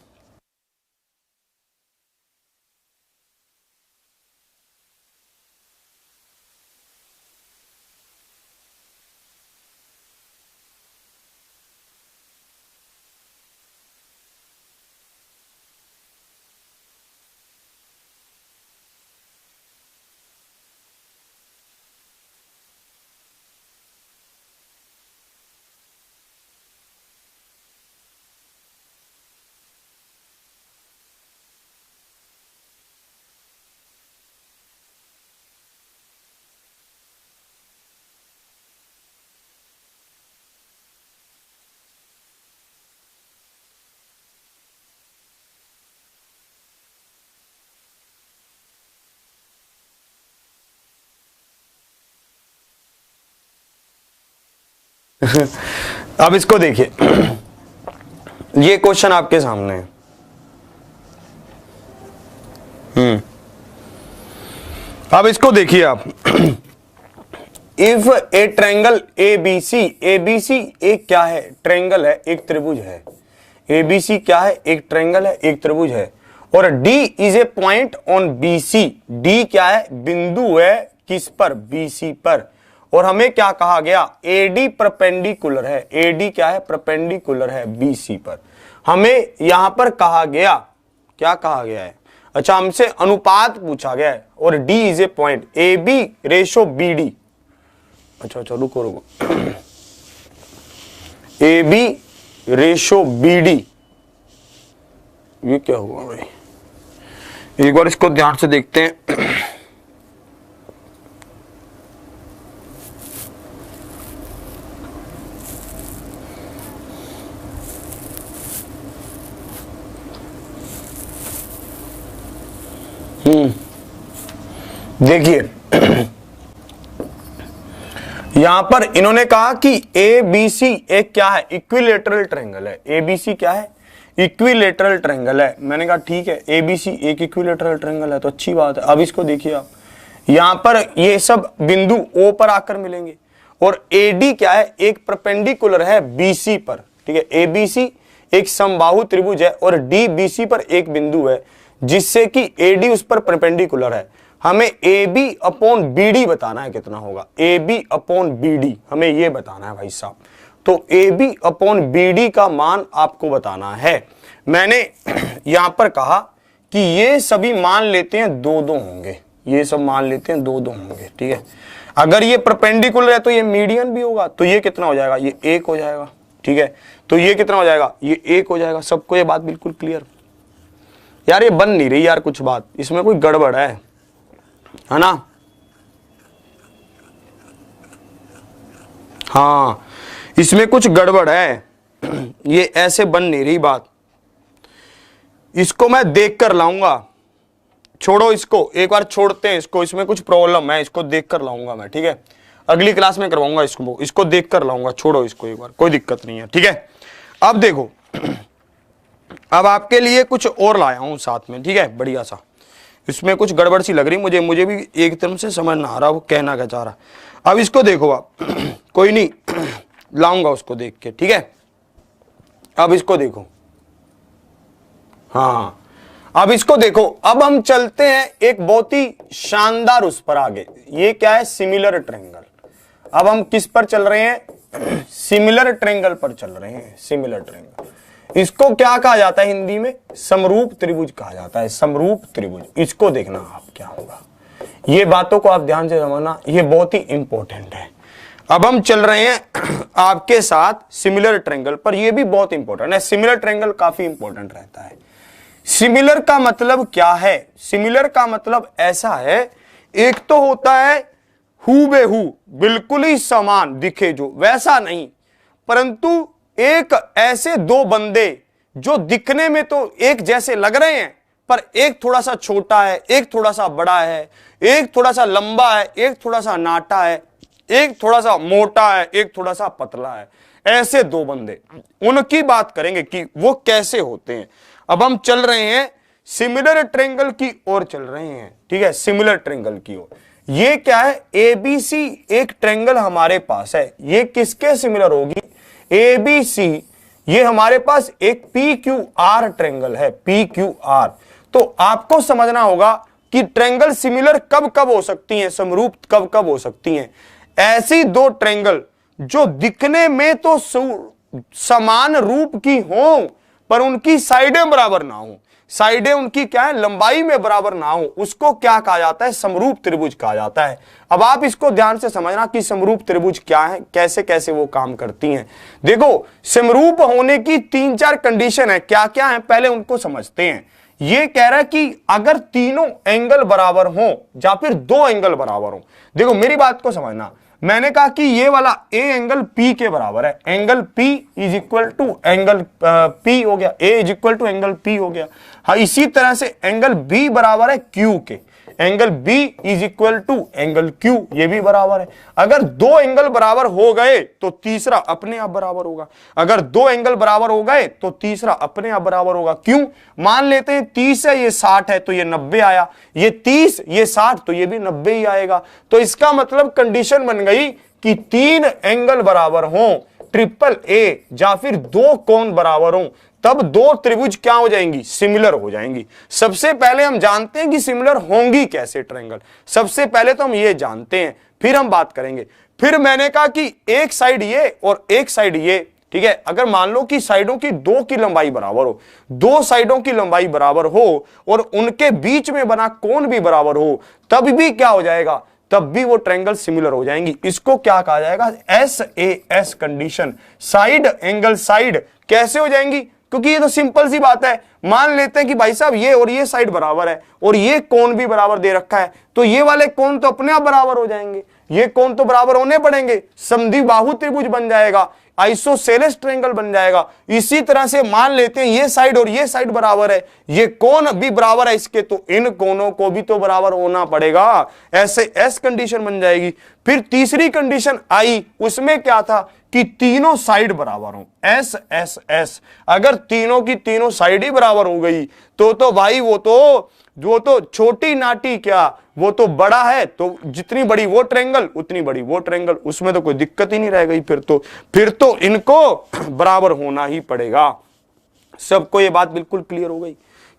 अब इसको देखिए, ये क्वेश्चन आपके सामने है। अब इसको देखिए आप। If A triangle ABC, ABC एक क्या है? ट्रायंगल है, एक त्रिभुज है। एबीसी क्या है? एक ट्रायंगल है, एक त्रिभुज है। और D is a point on BC, D क्या है? बिंदु है किस पर? बीसी पर। और हमें क्या कहा गया? एडी परपेंडिकुलर है। एडी क्या है? परपेंडिकुलर है बीसी पर। हमें यहां पर कहा गया, क्या कहा गया है? अच्छा, हमसे अनुपात पूछा गया है, और D is a point, A B ratio B D. अच्छा रुको रुको, A B ratio B D, ये क्या हुआ भाई? एक बार इसको ध्यान से देखते हैं। देखिए यहां पर इन्होंने कहा कि ए बी सी एक क्या है? इक्विलेटरल ट्रायंगल है। ए बी सी क्या है? इक्विलेटरल ट्रायंगल है। मैंने कहा ठीक है, ए बी सी एक इक्विलेटरल ट्रायंगल है तो अच्छी बात है। अब इसको देखिए आप, यहां पर ये सब बिंदु ओ पर आकर मिलेंगे, और ए डी क्या है? एक परपेंडिकुलर है बीसी पर, ठीक है। ए बी सी एक समबाहु त्रिभुज है, और डी बी सी पर एक बिंदु है जिससे कि ए डी उस पर परपेंडिकुलर है। हमें A B upon B D बताना है, कितना होगा? A B upon B D हमें ये बताना है भाई साहब। तो A B upon B D का मान आपको बताना है। मैंने यहां पर कहा कि ये सभी मान लेते हैं 2-2 होंगे, ये सब मान लेते हैं 2-2 होंगे, ठीक है। अगर ये परपेंडिकुलर है तो ये मीडियन भी होगा, तो ये कितना हो जाएगा? ये 1 हो जाएगा, ठीक है। तो ये कितना हो जाएगा? ये 1 हो जाएगा। सबको ये बात बिल्कुल क्लियर? यार ये बन नहीं रही यार, कुछ बात इसमें कोई गड़बड़ है ना? हाँ, इसमें कुछ गड़बड़ है, ये ऐसे बन नहीं रही बात, इसको मैं देख कर लाऊंगा। छोड़ो इसको, एक बार छोड़ते हैं इसको, इसमें कुछ प्रॉब्लम है, इसको देख कर लाऊंगा मैं, ठीक है। अगली क्लास में करवाऊंगा इसको देख कर लाऊंगा। छोड़ो इसको एक बार, कोई दिक्कत नहीं है, ठीक है। अब देखो, अब आपके लिए कुछ और लाया हूं साथ में, ठीक है, बढ़िया सा। इसमें कुछ गड़बड़ सी लग रही मुझे भी एक तरफ से समझ ना आ रहा वो कहना क्या चाह रहा। अब इसको देखो आप, कोई नहीं, लाऊंगा उसको देख के, ठीक है। अब इसको देखो, हाँ, अब इसको देखो। अब हम चलते हैं एक बहुत ही शानदार उस पर आगे। ये क्या है? Similar triangle. अब हम किस पर चल रहे हैं? सिमिलर ट्रायंगल पर चल रहे हैं। सिमिलर ट्रायंगल, इसको क्या कहा जाता है हिंदी में? समरूप त्रिभुज कहा जाता है। समरूप त्रिभुज, इसको देखना आप क्या होगा। ये बातों को आप ध्यान से समझना, ये बहुत ही इंपॉर्टेंट है। अब हम चल रहे हैं आपके साथ सिमिलर ट्रायंगल पर, यह भी बहुत इंपॉर्टेंट है। सिमिलर ट्रायंगल काफी इंपॉर्टेंट रहता है। सिमिलर का मतलब क्या है? सिमिलर का मतलब ऐसा है, एक तो होता है हूबेहू, बिल्कुल ही समान दिखे जो, वैसा नहीं, परंतु एक ऐसे दो बंदे जो दिखने में तो एक जैसे लग रहे हैं, पर एक थोड़ा सा छोटा है, एक थोड़ा सा बड़ा है, एक थोड़ा सा लंबा है, एक थोड़ा सा नाटा है, एक थोड़ा सा मोटा है, एक थोड़ा सा पतला है। ऐसे दो बंदे, उनकी बात करेंगे कि वो कैसे होते हैं। अब हम चल रहे हैं सिमिलर ट्रायंगल की ओर चल रहे हैं, ठीक है, सिमिलर ट्रायंगल की ओर। ये क्या है? एबीसी एक ट्रायंगल हमारे पास है। ये किसके सिमिलर होगी? एबीसी, ये हमारे पास एक पीक्यूआर ट्रायंगल है, पीक्यूआर। तो आपको समझना होगा कि ट्रायंगल सिमिलर कब कब हो सकती हैं, समरूप कब कब हो सकती हैं। ऐसी दो ट्रायंगल जो दिखने में तो समान रूप की हो, पर उनकी साइडें बराबर ना हो। साइडें उनकी क्या है? लंबाई में बराबर ना हो, उसको क्या कहा जाता है? समरूप त्रिभुज कहा जाता है। अब आप इसको ध्यान से समझना कि समरूप त्रिभुज क्या है, कैसे कैसे वो काम करती हैं। देखो, समरूप होने की 3-4 कंडीशन है। क्या क्या है, पहले उनको समझते हैं। ये कह रहा है कि अगर तीनों एंगल बराबर हो या फिर दो एंगल बराबर हो। देखो मेरी बात को समझना, मैंने कहा कि ये वाला ए एंगल पी के बराबर है, angle P is equal to angle P हो गया, A is equal to angle P हो गया। हाँ, इसी तरह से एंगल बी बराबर है क्यू के, angle B is equal to angle Q, ये भी बराबर है। अगर दो एंगल बराबर हो गए तो तीसरा अपने आप बराबर होगा। अगर दो एंगल बराबर हो गए तो तीसरा अपने आप बराबर होगा। क्यों? मान लेते हैं 30 है, ये 60 है, तो ये 90 आया, ये 30 ये 60, तो ये भी 90 ही आएगा। तो इसका मतलब कंडीशन बन गई कि तीन एंगल बराबर हों, ट्रिपल ए, या फिर दो कोण बराबर हों, तब दो त्रिभुज क्या हो जाएंगी? सिमिलर हो जाएंगी। सबसे पहले हम जानते हैं कि सिमिलर होंगी कैसे ट्रायंगल, सबसे पहले तो हम ये जानते हैं, फिर हम बात करेंगे। फिर मैंने कहा कि एक साइड ये और एक साइड ये, ठीक है। अगर मान लो कि साइडों की दो की लंबाई बराबर हो, दो साइडों की लंबाई बराबर हो और उनके बीच में बना कोण भी बराबर हो, तब भी क्या हो जाएगा? तब भी वो ट्रायंगल सिमिलर हो जाएंगी। इसको क्या कहा जाएगा? SAS condition. Side angle side कैसे हो जाएंगी? क्योंकि ये तो सिंपल सी बात है। मान लेते हैं कि भाई साहब ये और ये साइड बराबर है और ये कोण भी बराबर दे रखा है, तो ये वाले कोण तो अपने आप बराबर हो जाएंगे, ये कोण तो बराबर होने पड़ेंगे, समद्विबाहु त्रिभुज बन जाएगा, आइसोसेलेस ट्रायंगल बन जाएगा। इसी तरह से मान लेते हैं ये साइड और ये साइड बराबर है, ये कोण भी बराबर है इसके, तो इन कोणों को भी तो बराबर होना पड़ेगा, ऐसे एस कंडीशन बन जाएगी। फिर तीसरी कंडीशन आई, उसमें क्या था कि तीनों साइड बराबर हो, एस। अगर तीनों की तीनों साइड ही बराबर हो गई तो भाई वो तो छोटी नाटी क्या, वो तो बड़ा है, तो जितनी बड़ी वो ट्रायंगल उतनी बड़ी वो ट्रायंगल, उसमें तो कोई दिक्कत ही नहीं रह गई। फिर तो इनको बराबर होना ही पड़ेगा। सबको ये बात बिल्कुल क्लियर हो गई,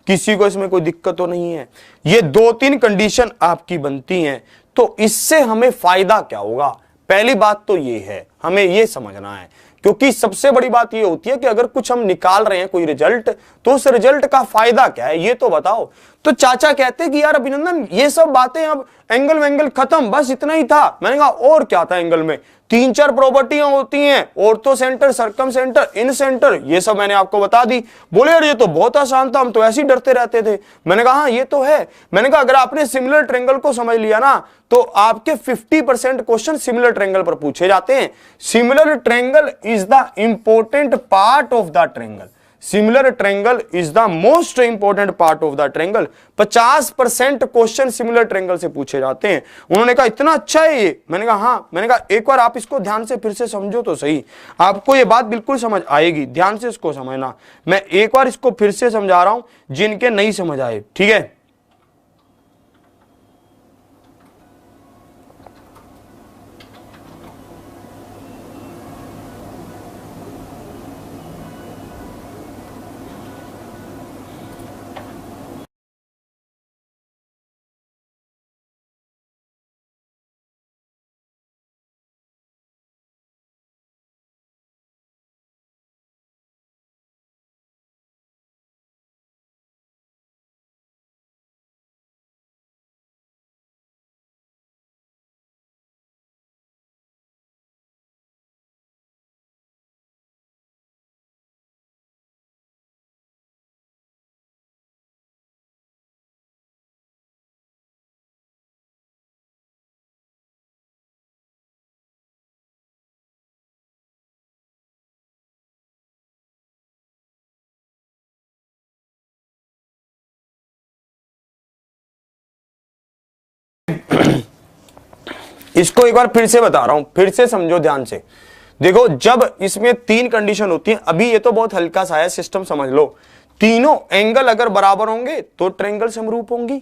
किसी को इसमें कोई दिक्कत तो नहीं है। ये 2-3 कंडीशन आपकी बनती हैं, तो इससे हमें फायदा क्या होगा? पहली बात तो ये है, हमें ये समझना है, क्योंकि सबसे बड़ी बात ये होती है कि अगर कुछ हम निकाल रहे हैं कोई रिजल्ट, तो उस रिजल्ट का फायदा क्या है ये तो बताओ। तो चाचा कहते कि यार अभिनंदन ये सब बातें, अब एंगल वेंगल खत्म, बस इतना ही था। मैंने कहा और क्या था एंगल में? तीन चार प्रॉपर्टियां होती हैं, ऑर्थो सेंटर, सर्कम सेंटर, इन सेंटर, ये सब मैंने आपको बता दी। बोले यार ये तो बहुत आसान था, हम तो ऐसे ही डरते रहते थे। मैंने कहा हाँ ये तो है। मैंने कहा अगर आपने सिमिलर ट्रायंगल को समझ लिया ना तो आपके 50% क्वेश्चन सिमिलर ट्रायंगल पर पूछे जाते हैं। Similar triangle is the important part of the triangle. Similar triangle is the most important part of the triangle. 50% question similar triangle से पूछे जाते हैं। उन्होंने कहा इतना अच्छा है ये। मैंने कहा हाँ। मैंने कहा एक बार आप इसको ध्यान से फिर से समझो तो सही, आपको ये बात बिल्कुल समझ आएगी। ध्यान से इसको समझना। मैं एक बार इसको फिर से समझा रहा हूं जिनके नहीं समझ आए, ठीक है। इसको एक बार फिर से बता रहा हूं, फिर से समझो ध्यान से। देखो जब इसमें तीन कंडीशन होती है, अभी ये तो बहुत हल्का सा है, सिस्टम समझ लो। तीनों एंगल अगर बराबर होंगे तो ट्रायंगल समरूप होंगी,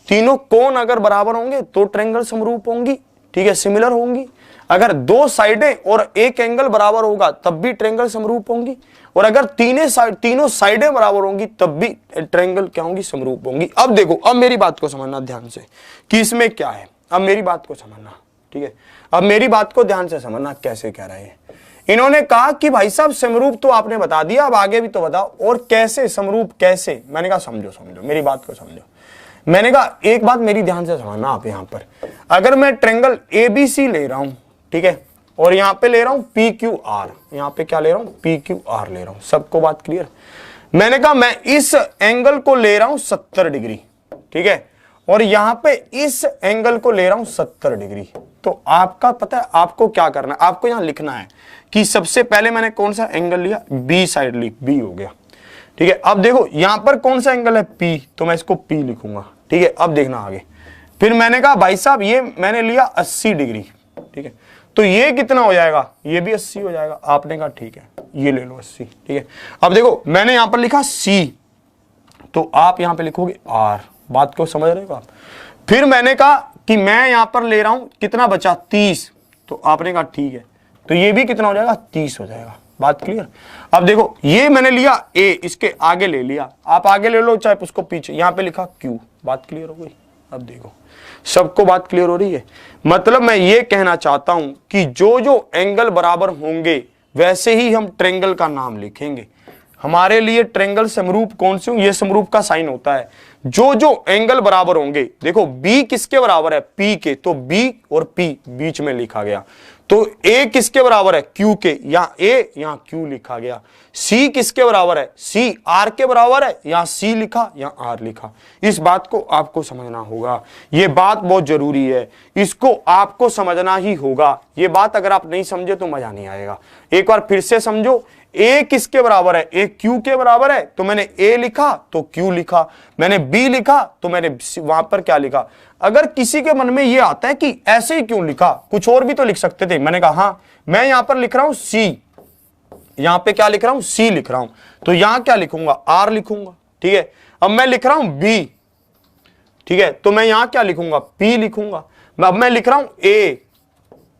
तीनों कोण अगर बराबर होंगे तो ट्रायंगल समरूप होंगी, ठीक है, सिमिलर होंगी। अगर दो साइडें और एक एंगल बराबर होगा तब भी ट्रायंगल समरूप होंगी, और अगर तीनों साइडें बराबर होंगी तब भी ट्रायंगल क्या होंगी, समरूप होंगी। अब देखो, अब मेरी बात को समझना ध्यान से कि इसमें क्या है। अब मेरी बात को समझना, ठीक है। अब मेरी बात को ध्यान से समझना कैसे कह रहे हैं। इन्होंने कहा कि भाई साहब समरूप तो आपने बता दिया, अब आगे भी तो बताओ और कैसे समरूप कैसे। मैंने कहा समझो मेरी बात को समझो। मैंने कहा एक बात मेरी ध्यान से समझना आप। यहां पर अगर मैं ट्रायंगल एबीसी ले रहा हूं, ठीक है, और यहां पे ले रहा हूं पी क्यू आर, यहां पे क्या ले रहा हूं, पी क्यू आर ले रहा हूं। सबको बात क्लियर। मैंने कहा मैं इस एंगल को ले रहा हूं 70 डिग्री, ठीक है, और यहां पे इस एंगल को ले रहा हूं 70 डिग्री। तो आपका पता है आपको क्या करना है, आपको यहां लिखना है कि सबसे पहले मैंने कौन सा एंगल लिया, बी साइड ली, बी हो गया, ठीक है। अब देखो यहां पर कौन सा एंगल है, पी, तो मैं इसको पी लिखूंगा, ठीक है। अब देखना आगे। फिर मैंने कहा भाई साहब ये मैंने लिया 80 डिग्री, ठीक है, तो ये कितना हो जाएगा, ये भी 80 हो जाएगा। आपने कहा ठीक है ये ले लो 80, ठीक है। अब देखो मैंने यहां पर लिखा सी, तो आप यहां पे लिखोगे आर। बात को समझ रहे हो आप। फिर मैंने कहा कि मैं यहां पर ले रहा हूं कितना बचा, 30, तो आपने कहा ठीक है, तो ये भी कितना हो जाएगा, 30 हो जाएगा। बात क्लियर। अब देखो ये मैंने लिया ए, इसके आगे ले लिया, आप आगे ले लो चाहे उसको पीछे, यहां पे लिखा क्यू। बात क्लियर हो गई। अब देखो सबको बात क्लियर हो रही है। मतलब मैं ये कहना चाहता हूं कि जो जो एंगल बराबर होंगे वैसे ही हम ट्रायंगल का नाम लिखेंगे। हमारे लिए ट्रायंगल समरूप कौन से होंगे, ये समरूप का साइन होता है। जो जो एंगल बराबर होंगे, देखो बी किसके बराबर है, पी के, तो बी और पी बीच में लिखा गया। तो ए किसके बराबर है, क्यू के, यहाँ ए यहाँ क्यू लिखा गया। सी किसके बराबर है, सी आर के बराबर है, यहाँ सी लिखा यहाँ आर लिखा। इस बात को आपको समझना होगा, ये बात बहुत जरूरी है, इसको आपको समझना ही होगा। ये बात अगर आप नहीं समझे तो मजा नहीं आएगा। एक बार फिर से समझो, ए किसके बराबर है, ए क्यू के बराबर है, तो मैंने ए लिखा तो क्यू लिखा, मैंने बी लिखा तो मैंने वहां पर क्या लिखा। अगर किसी के मन में ये आता है कि ऐसे ही क्यों लिखा, कुछ और भी तो लिख सकते थे, मैंने कहा हाँ मैं यहां पर लिख रहा हूं सी, यहां पे क्या लिख रहा हूं, सी लिख रहा हूं, तो यहां क्या लिखूंगा, आर लिखूंगा, ठीक है। अब मैं लिख रहा हूं बी, ठीक है, तो मैं यहां क्या लिखूंगा, पी लिखूंगा। अब मैं लिख रहा हूं ए,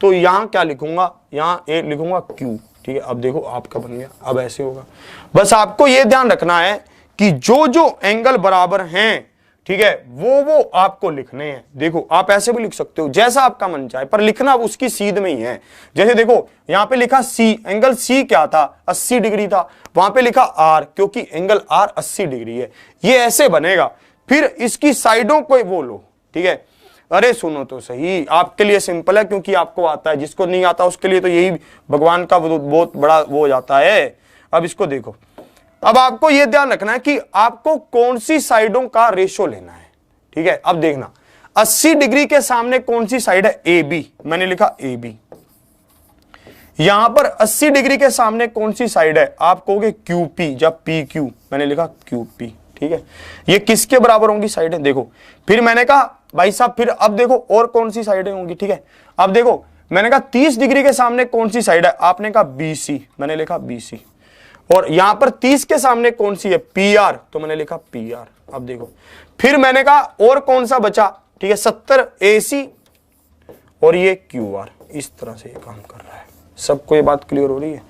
तो यहां क्या लिखूंगा, यहां ए लिखूंगा क्यू, ठीक है। अब देखो आपका बन गया। अब ऐसे होगा, बस आपको यह ध्यान रखना है कि जो जो एंगल बराबर हैं, ठीक है, वो आपको लिखने हैं। देखो आप ऐसे भी लिख सकते हो जैसा आपका मन चाहे, पर लिखना उसकी सीध में ही है। जैसे देखो यहां पे लिखा सी, एंगल सी क्या था, 80 डिग्री था, वहां पे लिखा आर क्योंकि एंगल आर 80 डिग्री है, ये ऐसे बनेगा। फिर इसकी साइडों को वो लो, ठीक है, अरे सुनो तो सही, आपके लिए सिंपल है क्योंकि आपको आता है, जिसको नहीं आता उसके लिए तो यही भगवान का बहुत बड़ा वो हो जाता है। अब इसको देखो, अब आपको यह ध्यान रखना है कि आपको कौन सी साइडों का रेशो लेना है। ठीक है, अब देखना 80 डिग्री के सामने कौन सी साइड है, ए बी, मैंने लिखा ए बी। यहां पर 80 डिग्री के सामने कौन सी साइड है, आप कहोगे क्यू पी, जब पी क्यू, मैंने लिखा क्यू पी। ठीक है, ये किसके बराबर होंगी साइडें, देखो। फिर मैंने कहा भाई साहब, फिर अब देखो और कौन सी साइडें होंगी। ठीक है, अब देखो मैंने कहा 30 डिग्री के सामने कौन सी साइड है, आपने कहा BC, मैंने लिखा BC। और यहां पर 30 के सामने कौन सी है, PR, तो मैंने लिखा PR। अब देखो, फिर मैंने कहा और कौन सा बचा, ठीक है, 70 AC और ये QR। इस तरह से ये काम कर रहा है। सबको ये बात क्लियर हो रही है?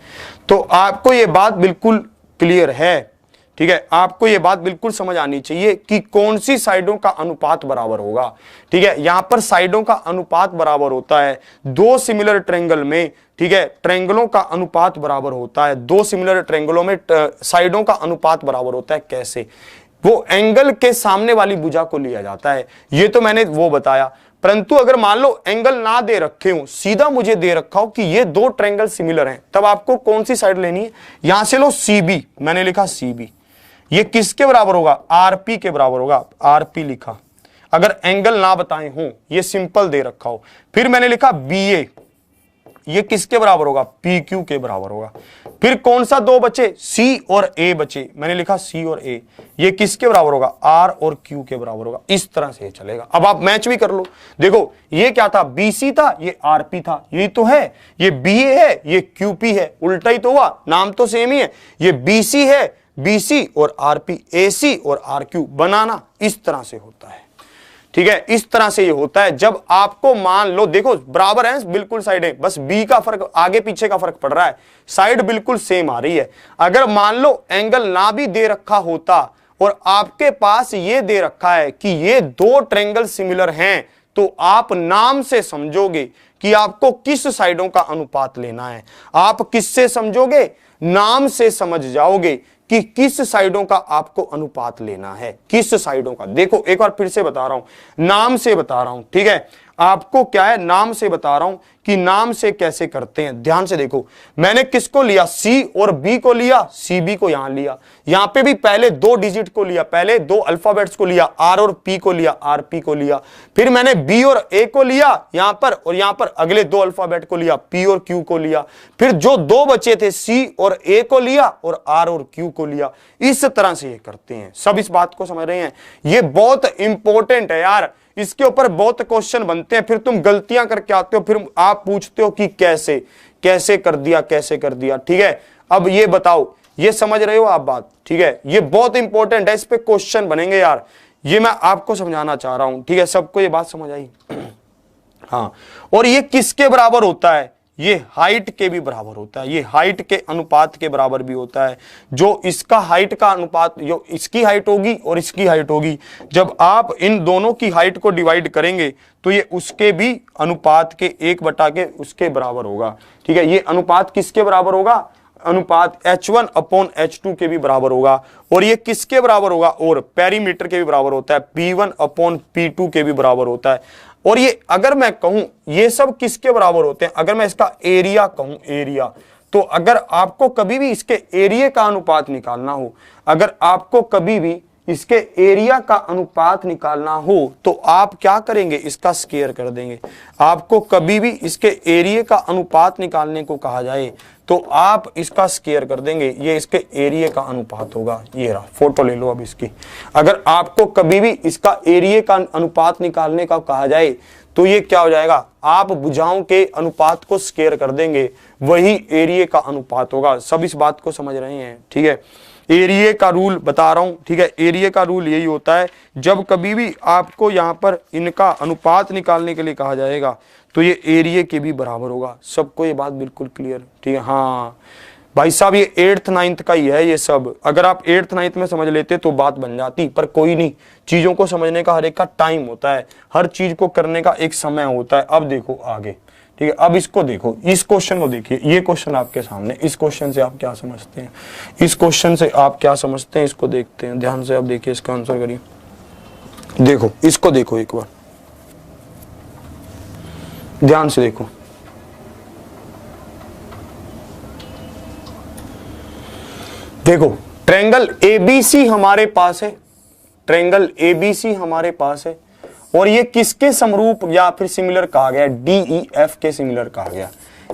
तो आपको ये बात बिल्कुल क्लियर है। ठीक है, आपको ये बात बिल्कुल समझ आनी चाहिए कि कौन सी साइडों का अनुपात बराबर होगा। ठीक है, यहां पर साइडों का अनुपात बराबर होता है दो सिमिलर ट्रायंगल में। ठीक है, ट्रायंगलों का अनुपात बराबर होता है दो सिमिलर ट्रायंगलों में, साइडों का अनुपात बराबर होता है। कैसे? वो एंगल के सामने वाली भुजा को लिया जाता है, ये तो मैंने वो बताया। परंतु अगर मान लो एंगल ना दे रखे हो, सीधा मुझे दे रखा हो कि ये दो ट्रायंगल सिमिलर हैं, तब आपको कौन सी साइड लेनी है? यहां से लो CB, मैंने लिखा CB। ये किसके बराबर होगा? RP के बराबर होगा, RP लिखा। अगर एंगल ना बताए हो, ये सिंपल दे रखा हो। फिर मैंने लिखा BA, ये किसके बराबर होगा? PQ के बराबर होगा। फिर कौन सा दो बचे? C और A बचे, मैंने लिखा C और A। ये किसके बराबर होगा? R और Q के बराबर होगा। इस तरह से चलेगा। अब आप मैच भी कर लो। देखो ये क्या था? BC था, ये RP था, ये तो है। ये BA है, ये QP है। उल्टा ही तो हुआ, नाम तो सेम ही है। ये BC है, BC और RP, AC और RQ बनाना इस तरह से होता है। ठीक है, इस तरह से ये होता है। जब आपको मान लो, देखो बराबर है बिल्कुल साइडें, बस B का फर्क, आगे पीछे का फर्क पड़ रहा है, साइड बिल्कुल सेम आ रही है। अगर मान लो एंगल ना भी दे रखा होता और आपके पास ये दे रखा है कि ये दो ट्रायंगल सिमिलर हैं, तो आप नाम से समझोगे कि आपको किस साइडों का अनुपात लेना है। आप किससे समझोगे? नाम से समझ जाओगे कि किस साइडों का आपको अनुपात लेना है, किस साइडों का। देखो एक बार फिर से बता रहा हूं, नाम से बता रहा हूं। ठीक है, आपको क्या है, नाम से बता रहा हूं कि नाम से कैसे करते हैं। ध्यान से देखो, मैंने किसको लिया? C और B को लिया, CB को यहां लिया। यहां पे भी पहले दो डिजिट को लिया, पहले दो अल्फाबेट्स को लिया, R और P को लिया, RP को लिया। फिर मैंने B और A को लिया यहां पर, और यहां पर अगले दो अल्फाबेट को लिया, P और Q को लिया। फिर जो दो बचे थे C और A को लिया और R और Q को लिया। इस तरह से ये करते हैं। सब इस बात को समझ रहे हैं? ये बहुत इंपॉर्टेंट है यार, इसके ऊपर बहुत क्वेश्चन बनते हैं। फिर तुम गलतियां करके आते हो, फिर आप पूछते हो कि कैसे कैसे कर दिया, कैसे कर दिया। ठीक है, अब ये बताओ, ये समझ रहे हो आप बात? ठीक है, ये बहुत इंपॉर्टेंट है, इस पे क्वेश्चन बनेंगे यार, ये मैं आपको समझाना चाह रहा हूं। ठीक है, सबको ये बात समझ आई? हाँ, और ये किसके बराबर होता है? ये हाइट के भी बराबर होता है, ये हाइट के अनुपात के बराबर भी होता है। जो इसका हाइट का अनुपात, जो इसकी हाइट होगी और इसकी हाइट होगी, जब आप इन दोनों की हाइट को डिवाइड करेंगे तो ये उसके भी अनुपात के 1 के उसके बराबर होगा। ठीक है, ये अनुपात किसके बराबर होगा? अनुपात H1/H2 के भी बराबर होगा। और ये किसके बराबर होगा? और पेरीमीटर के भी बराबर होता है, P1/P2 के भी बराबर होता है। और ये अगर मैं कहूं ये सब किसके बराबर होते हैं? अगर मैं इसका एरिया कहूं, एरिया, तो अगर आपको कभी भी इसके एरिया का अनुपात निकालना हो, अगर आपको कभी भी इसके एरिया का अनुपात निकालना हो तो आप क्या करेंगे? इसका स्क्वायर कर देंगे। आपको कभी भी इसके एरिया का अनुपात निकालने को कहा जाए तो आप इसका स्क्वायर कर देंगे, ये इसके एरिया का अनुपात होगा। ये रहा, फोटो ले लो अब इसकी। अगर आपको कभी भी इसका एरिया का अनुपात निकालने का कहा जाए तो ये क्या हो जाएगा? आप भुजाओं के अनुपात को स्क्वायर कर देंगे, वही एरिया का अनुपात होगा। सब इस बात को समझ रहे हैं? ठीक है, एरिया का रूल बता रहा हूं। ठीक है, एरिया का रूल यही होता है, जब कभी भी आपको यहां पर इनका अनुपात निकालने के लिए कहा जाएगा तो ये एरिया के भी बराबर होगा। सबको ये बात बिल्कुल क्लियर? ठीक है, हाँ भाई साहब, ये 8th 9th का ही है ये सब। अगर आप 8th 9th में समझ लेते तो बात बन जाती, पर कोई नहीं, चीजों को समझने का हर एक का टाइम होता है, हर चीज को करने का एक समय होता है। अब देखो आगे, ठीक है, अब इसको देखो, इस क्वेश्चन को देखिए, ये क्वेश्चन आपके सामने, इस क्वेश्चन से आप क्या समझते हैं? इस क्वेश्चन से आप क्या समझते हैं? इसको देखते हैं ध्यान से। अब देखिए, इसका आंसर करिए। देखो इसको देखो एक बार, ध्यान से देखो, देखो ट्रायंगल एबीसी हमारे पास है, ट्रायंगल एबीसी हमारे पास है और ये किसके समरूप या फिर सिमिलर कहा गया, डीईएफ के सिमिलर कहा गया।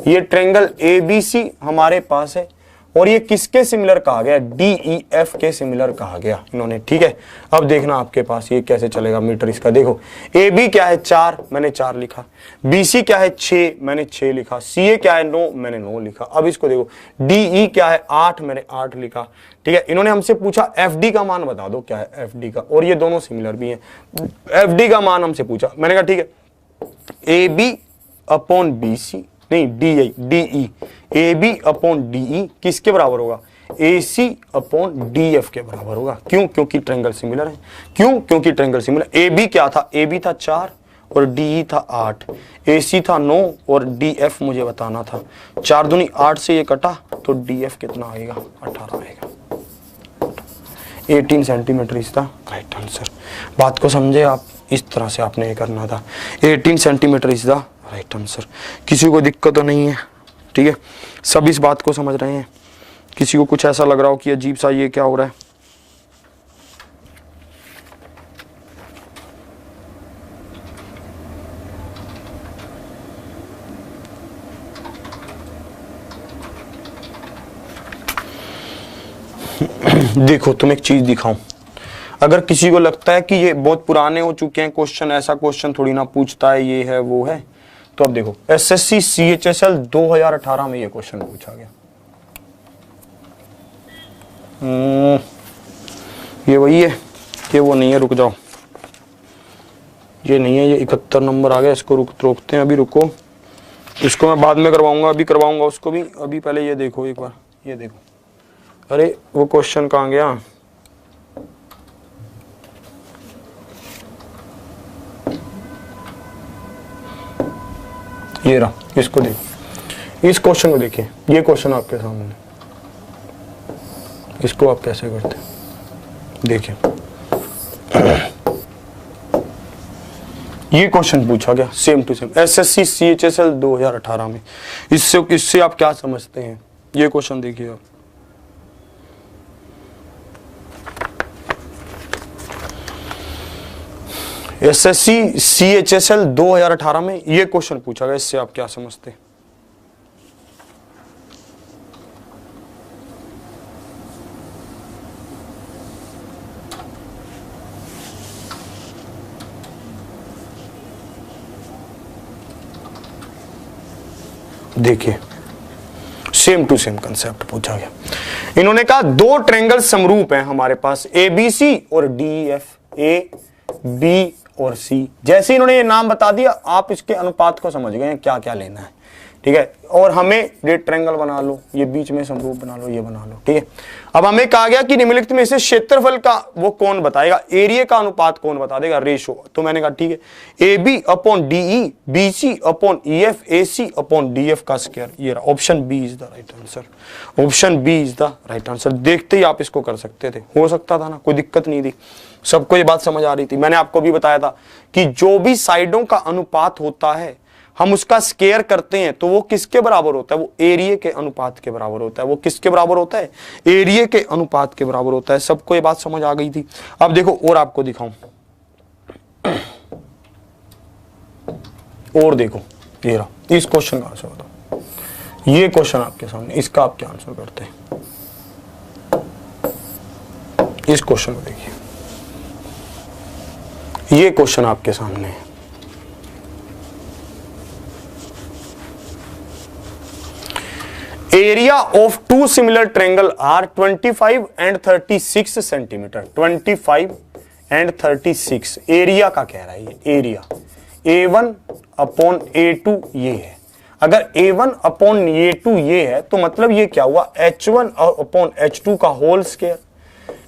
ये ट्रायंगल एबीसी हमारे पास है और ये किसके सिमिलर कहा गया, डीईएफ के सिमिलर कहा गया इन्होंने, ठीक है। अब देखना आपके पास ये कैसे चलेगा मीटर इसका, देखो ए बी क्या है 4, मैंने 4 लिखा, बी सी क्या है 6, मैंने 6 लिखा, सी ए क्या है 9, मैंने 9 लिखा। अब इसको देखो डीई क्या है 8, मैंने 8 लिखा, ठीक है। इन्होंने हमसे पूछा एफ डी का मान बता दो क्या है एफ डी का, और ये दोनों सिमिलर भी हैं। एफ डी का मान हमसे पूछा, मैंने कहा ठीक है A B upon B C, नहीं D DE, A B upon DE किसके बराबर होगा, A C upon D F के बराबर होगा। क्यों, क्योंकि ट्रायंगल सिमिलर है। क्यों, क्योंकि ट्रायंगल सिमिलर। ए बी क्या था, ए बी था 4 और डीई था 8, ए सी था 9 और डी एफ मुझे बताना था। 4 दूनी 8 से ये कटा तो डी एफ कितना आएगा, 18 आएगा। 18 centimetre is the right answer. बात को समझे आप, इस तरह से आपने ये करना था। 18 centimetre is the right answer. किसी को दिक्कत तो नहीं है, ठीक है, सब इस बात को समझ रहे हैं। किसी को कुछ ऐसा लग रहा हो कि अजीब सा ये क्या हो रहा है, देखो तुम एक चीज दिखाऊं, अगर किसी को लगता है कि ये बहुत पुराने हो चुके हैं क्वेश्चन, ऐसा क्वेश्चन थोड़ी ना पूछता है, ये है वो है, तो अब देखो एसएससी सीएचएसएल 2018 में ये क्वेश्चन पूछा गया। ये वही है, ये वो नहीं है, रुक जाओ, ये नहीं है, ये 71 नंबर आ गया, इसको रोकते हैं, अभी रुको, इसको मैं बाद में करवाऊंगा, अभी करवाऊंगा उसको भी, अभी पहले ये देखो एक बार, ये देखो, अरे वो क्वेश्चन कहाँ गया, ये रहा, इसको देखो, इस क्वेश्चन को देखिए, ये क्वेश्चन आपके सामने, इसको आप कैसे करते हैं देखिए। ये क्वेश्चन पूछा गया same to same SSC CHSL 2018 में। इससे आप क्या समझते हैं, ये क्वेश्चन देखिए आप, एसएससी सीएचएसएल 2018 में ये क्वेश्चन पूछा गया, इससे आप क्या समझते हैं। देखिए सेम टू सेम कंसेप्ट पूछा गया। इन्होंने कहा दो ट्रायंगल समरूप हैं हमारे पास, ए बी सी और डी एफ, ए बी और सी। जैसे इन्होंने ये नाम बता दिया, आप इसके अनुपात को समझ गए हैं क्या क्या लेना है, ठीक है। और हमें रेड ट्रायंगल बना लो, ये बीच में समरूप बना लो, ये बना लो, ठीक है। अब हमें कहा गया कि निम्नलिखित में से क्षेत्रफल का वो कौन बताएगा, एरिया का अनुपात कौन बता देगा, रेशो। तो मैंने कहा ठीक है, A B upon DE, B C upon E F, A C upon D F का स्क्वायर। ये रहा, option B is the right answer. Option B is the right answer. देखते ही आप इसको कर सकते थे, हो सकता था ना, कोई दिक्कत नहीं थी, सबको ये बात समझ आ रही थी। मैंने आपको भी बताया था कि जो भी साइडों का अनुपात होता है हम उसका स्क्वायर करते हैं तो वो किसके बराबर होता है, वो एरिया के अनुपात के बराबर होता है। वो किसके बराबर होता है, एरिया के अनुपात के बराबर होता है। सबको ये बात समझ आ गई थी। अब देखो और आपको दिखाऊं, और देखो ये रहा, इस क्वेश्चन का आंसर बताओ। ये क्वेश्चन आपके सामने, इसका आप क्या आंसर करते हैं, इस क्वेश्चन को देखिए, ये क्वेश्चन आपके सामने है। Area of two similar triangle are 25 and 36 centimetre. 25 and 36 area का कह रहा है ये, एरिया A1 अपॉन A2 ये है। अगर A1 अपॉन A2 ये है तो मतलब ये क्या हुआ, H1 अपॉन H2 का होल स्क्वायर,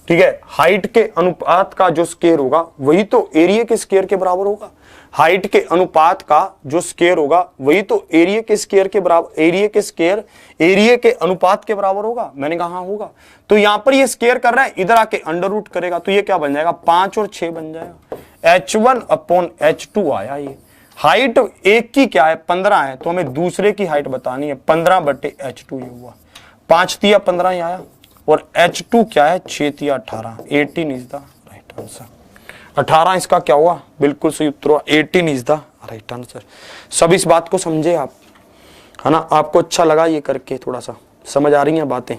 ठीक है। हाइट के अनुपात का जो स्क्वायर होगा वही तो एरिया के स्क्वायर के बराबर होगा। हाइट के अनुपात का जो स्क्वायर होगा वही तो एरिया के स्क्वायर के बराबर, एरिया के स्क्वायर एरिया के अनुपात के बराबर होगा। मैंने कहा हाँ होगा। तो यहां पर ये स्क्वायर कर रहा है, इधर आके अंडर रूट करेगा तो ये क्या बन जाएगा, 5 और 6 बन जाएगा। H1 अपॉन H2 आया ये। हाइट एक की क्या है 15 है, तो हमें दूसरे की हाइट बतानी है 15/H2 ये हुआ 5 तिया 15 ये आया, और H2 क्या है 6 तिया 18, 18 इज द राइट आंसर। 18 इसका क्या हुआ, बिल्कुल सही उत्तर हुआ, 18 इज द राइट आंसर। सब इस बात को समझे आप, है ना, आपको अच्छा लगा ये करके, थोड़ा सा समझ आ रही हैं बातें?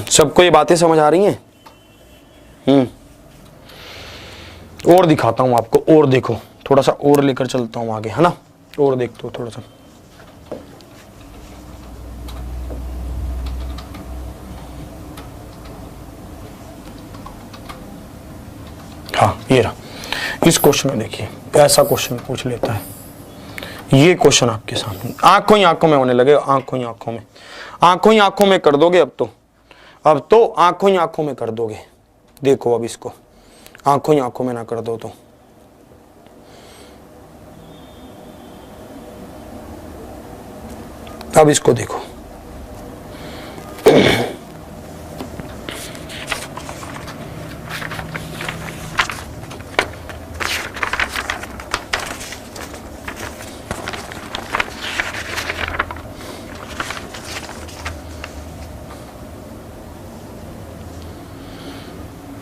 सबको ये बातें समझ आ रही हैं? और दिखाता हूं आपको, और देखो थोड़ा सा और लेकर चलता हूं आगे, है ना, और देखते हो थोड़ा सा। हाँ ये रहा, इस क्वेश्चन में देखिए, ऐसा क्वेश्चन पूछ लेता है। ये क्वेश्चन आपके सामने आंखों ही आंखों में होने लगे, आंखों ही आंखों में, आंखों ही आंखों में कर दोगे अब तो आंखों ही आंखों में कर दोगे। देखो अब इसको आंखों ही आंखों में ना कर दो तो अब इसको देखो।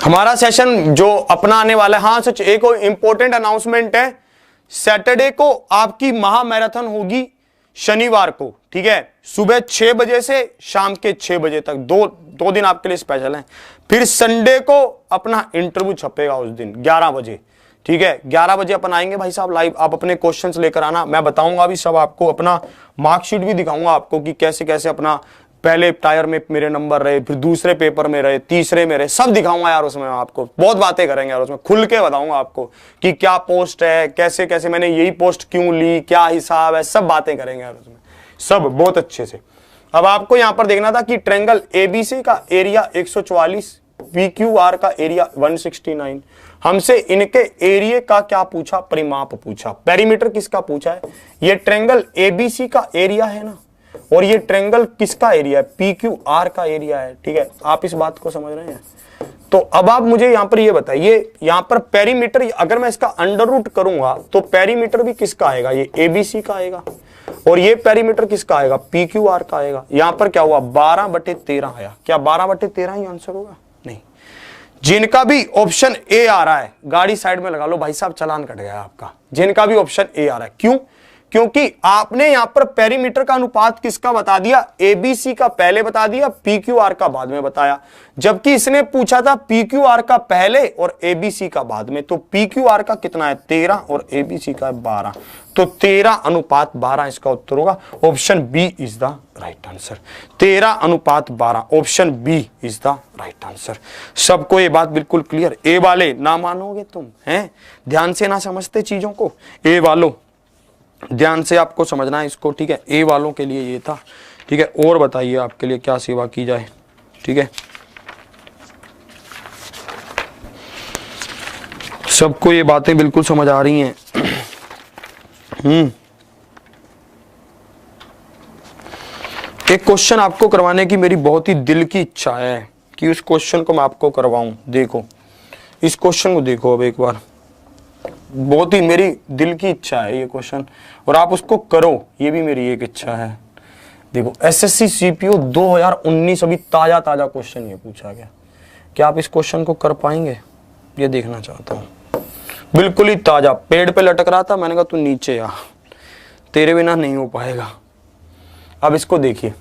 हमारा सेशन जो अपना आने वाला है, हाँ सच एक इंपॉर्टेंट अनाउंसमेंट है, सैटरडे को आपकी महामैराथन होगी शनिवार को, ठीक है, सुबह 6 बजे से शाम के 6 बजे तक, दो दिन आपके लिए स्पेशल हैं। फिर संडे को अपना इंटरव्यू छपेगा उस दिन 11 बजे, ठीक है, 11 बजे अपन आएंगे भाई साहब लाइव। आप अपने क्वेश्चंस लेकर आना, मैं बताऊंगा भी सब आपको, अपना मार्कशीट भी दिखाऊंगा आपको कि कैसे कैसे अपना पहले टायर में मेरे नंबर रहे, फिर दूसरे पेपर में रहे, तीसरे में रहे, सब दिखाऊंगा यार उसमें। आपको बहुत बातें करेंगे यार उसमें, खुल के बताऊंगा आपको कि क्या पोस्ट है, कैसे कैसे मैंने यही पोस्ट क्यों ली, क्या हिसाब है, सब बातें करेंगे यार उसमें, सब बहुत अच्छे से। अब आपको यहां पर देखना था कि ट्रायंगल एबीसी का एरिया 144, पीक्यूआर का एरिया 169, हमसे इनके एरिया का क्या पूछा, परिमाप पूछा। पेरीमीटर किसका पूछा है, ये ट्रायंगल एबीसी का एरिया है ना, और ये ट्रायंगल किसका एरिया है, पीक्यूआर का एरिया है, ठीक है, आप इस बात को समझ रहे हैं। तो अब आप मुझे यहां पर ये बताइए, यहां पर पेरीमीटर अगर मैं इसका अंडर रूट करूंगा तो पेरीमीटर भी किसका आएगा, ये एबीसी का आएगा, और ये पेरीमीटर किसका आएगा, पीक्यूआर का आएगा। यहां पर क्या हुआ 12/13 आया, क्या 12/13 ही आंसर होगा, नहीं। जिनका भी ऑप्शन ए आ रहा है गाड़ी साइड में लगा लो भाई साहब, चालान कट गया आपका। जिनका भी ऑप्शन ए आ रहा है, क्यों, क्योंकि आपने यहां पर पेरीमीटर का अनुपात किसका बता दिया, एबीसी का पहले बता दिया, पीक्यूआर का बाद में बताया, जबकि इसने पूछा था पीक्यूआर का पहले और एबीसी का बाद में। तो पीक्यूआर का कितना है 13 और एबीसी का है 12, तो 13:12 इसका उत्तर होगा। Option B is the right answer, 13:12, option B is the right answer. सबको ये बात बिल्कुल क्लियर, ए वाले ना मानोगे तुम, हैं ध्यान से ना समझते चीजों को, ए वालों ध्यान से आपको समझना है इसको, ठीक है, ए वालों के लिए ये था, ठीक है। और बताइए आपके लिए क्या सेवा की जाए, ठीक है, सबको ये बातें बिल्कुल समझ आ रही हैं। एक क्वेश्चन आपको करवाने की मेरी बहुत ही दिल की इच्छा है कि उस क्वेश्चन को मैं आपको करवाऊं। देखो इस क्वेश्चन को देखो अब एक बार, बहुत ही मेरी दिल की इच्छा है ये क्वेश्चन, और आप उसको करो, ये भी मेरी एक इच्छा है। देखो एसएससी सीपीओ 2019 अभी ताजा क्वेश्चन ये पूछा गया, क्या आप इस क्वेश्चन को कर पाएंगे, ये देखना चाहता हूं। बिल्कुल ही ताजा, पेड़ पे लटक रहा था, मैंने कहा तू नीचे आ, तेरे बिना नहीं हो पाएगा। अब इसको देखिए,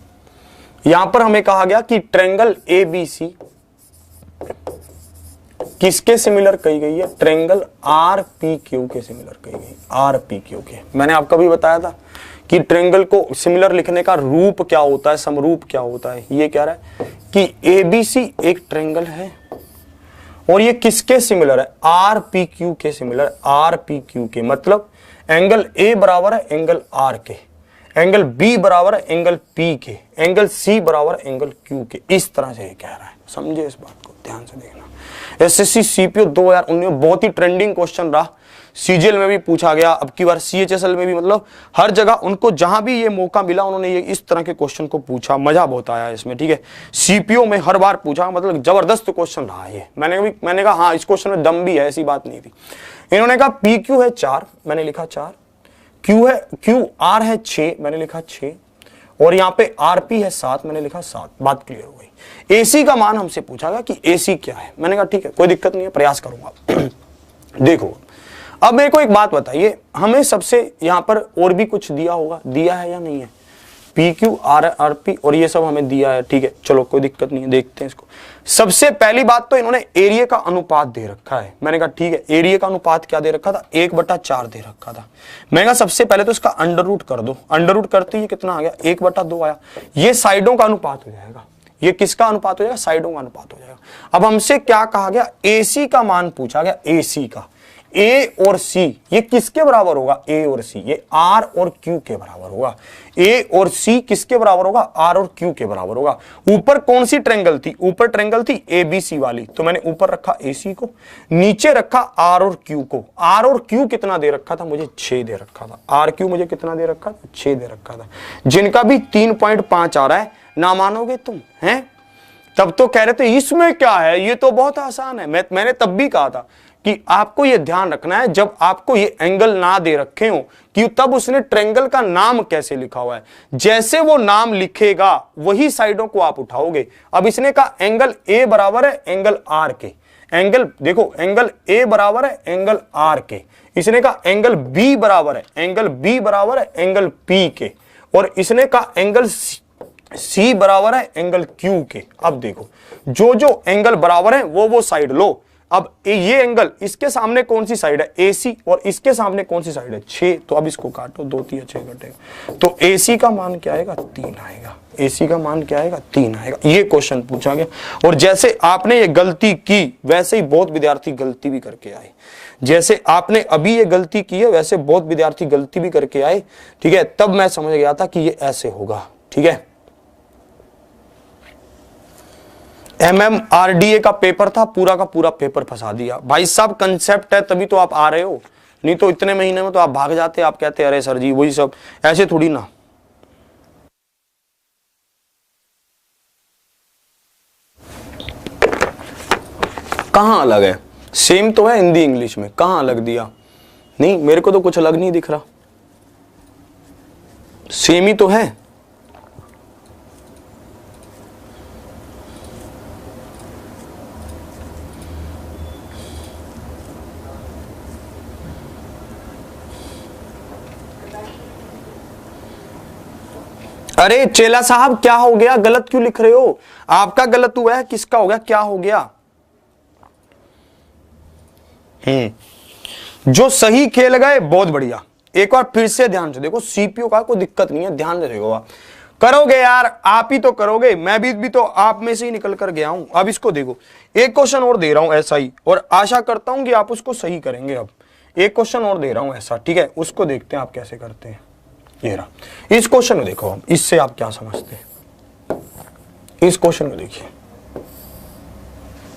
यहां पर हमें कहा गया कि ट्रायंगल एबीसी किसके सिमिलर कही गई है, ट्रायंगल आरपीक्यू के सिमिलर कही गई, आरपीक्यू के। मैंने आपको भी बताया था कि ट्रायंगल को सिमिलर लिखने का रूप क्या होता है, समरूप क्या होता है। ये कह रहा है कि एबीसी एक ट्रायंगल है और ये किसके सिमिलर है, आरपीक्यू के सिमिलर, आरपीक्यू के, मतलब एंगल ए बराबर है एंगल आर के, एंगल बी बराबर है एंगल पी के, एंगल सी बराबर एंगल क्यू के। इस तरह से ये कह रहा है, समझे इस बात को, ध्यान से देखना। एसएससी सीपीओ 2019 बहुत ही ट्रेंडिंग क्वेश्चन रहा, सीजीएल में भी पूछा गया, अब की बार सीएचएसएल में भी, मतलब हर जगह उनको जहां भी ये मौका मिला उन्होंने ये इस तरह के क्वेश्चन को पूछा, मजा बहुत आया इसमें, ठीक है। सीपीओ में हर बार पूछा, मतलब जबरदस्त क्वेश्चन रहा ये। मैंने कहा हाँ इस क्वेश्चन में दम भी है, ऐसी बात नहीं थी। इन्होंने कहा पी क्यू है 4, मैंने लिखा 4, क्यू आर है 6, मैंने लिखा 6, और यहाँ पे आरपी है 7, मैंने लिखा 7। बात क्लियर हो गई। एसी का मान हमसे पूछा गया कि एसी क्या है, मैंने कहा ठीक है कोई दिक्कत नहीं है, प्रयास करूंगा। देखो अब मेरे को एक बात बताइए, हमें सबसे यहाँ पर और भी कुछ दिया होगा, दिया है या नहीं है? पी क्यू आर आरपी और ये सब हमें दिया है, ठीक है, चलो कोई दिक्कत नहीं है, देखते हैं इसको। सबसे पहली बात तो इन्होंने एरिया का अनुपात दे रखा है, मैंने कहा ठीक है, एरिया का अनुपात क्या दे रखा था? 1/4 दे रखा था। मैंने कहा सबसे पहले तो इसका अंडर रूट कर दो, अंडर रूट करते ही कितना आ गया? 1/2 आया। ये साइडों का अनुपात हो जाएगा, ये किसका अनुपात हो जाएगा? साइडों का अनुपात हो जाएगा। अब हमसे क्या कहा गया? एसी का मान पूछा गया, एसी का। ए और सी ये किसके बराबर होगा? ए और सी ये आर और क्यू के बराबर होगा। ए और सी किसके बराबर होगा? आर और क्यू के बराबर होगा। ऊपर कौन सी ट्रायंगल थी? ऊपर ट्रायंगल थी एबीसी वाली, तो मैंने ऊपर रखा एसी को, नीचे रखा आर और क्यू को। आर और क्यू कितना दे रखा था मुझे? 6 दे रखा था। आर क्यू मुझे कितना दे रखा था? 6 दे रखा था, जिनका भी 3.5 आ रहा है। ना मानोगे तुम हैं? तब तो कह रहे थे इसमें क्या है, ये तो बहुत आसान है। मैंने तब भी कहा था कि आपको यह ध्यान रखना है, जब आपको ये एंगल ना दे रखे हो कि तब उसने ट्रायंगल का नाम कैसे लिखा हुआ है। जैसे वो नाम लिखेगा वही साइडों को आप उठाओगे। अब इसने कहा एंगल ए बराबर है एंगल आर के। एंगल देखो, एंगल ए बराबर है एंगल आर के। इसने कहा एंगल बी बराबर है, एंगल बी बराबर है एंगल पी के। और इसने कहा एंगल सी बराबर है एंगल क्यू के। अब देखो जो जो एंगल बराबर है वो साइड लो। अब ये एंगल, इसके सामने कौन सी साइड है? एसी, और इसके सामने कौन सी साइड है? 6। तो अब इसको काटो, 2 3 6 कटेगा, तो एसी का मान क्या आएगा? 3 आएगा। एसी का मान क्या आएगा? 3 आएगा। ये क्वेश्चन पूछा गया। और जैसे आपने ये गलती की वैसे ही बहुत विद्यार्थी गलती भी करके आए। जैसे आपने अभी ये गलती की है वैसे बहुत विद्यार्थी गलती भी करके आए, ठीक है। तब मैं समझ गया था कि ये ऐसे होगा, ठीक है। MMRDA का पेपर था, पूरा का पूरा पेपर फंसा दिया भाई साहब। कंसेप्ट है तभी तो आप आ रहे हो, नहीं तो इतने महीने में तो आप भाग जाते। आप कहते अरे सर जी वही सब, ऐसे थोड़ी ना। कहां अलग है? सेम तो है हिंदी इंग्लिश में, कहां अलग दिया? नहीं, मेरे को तो कुछ अलग नहीं दिख रहा, सेम ही तो है। अरे चेला साहब क्या हो गया? गलत क्यों लिख रहे हो? आपका गलत हुआ है, किसका हो गया? क्या हो गया? जो सही खेल गए बहुत बढ़िया। एक बार फिर से ध्यान से देखो, सीपीयू का कोई दिक्कत नहीं है, ध्यान रखो आप। करोगे यार, आप ही तो करोगे, मैं भी तो आप में से ही निकल कर गया हूं। अब इसको देखो, एक क्वेश्चन और दे रहा हूं ऐसा ही, और आशा करता हूं कि आप उसको सही करेंगे। अब एक क्वेश्चन और दे रहा हूं ऐसा, ठीक है, उसको देखते हैं आप कैसे करते हैं। ये रहा, इस क्वेश्चन को देखो, इससे आप क्या समझते हैं? इस क्वेश्चन को देखिए,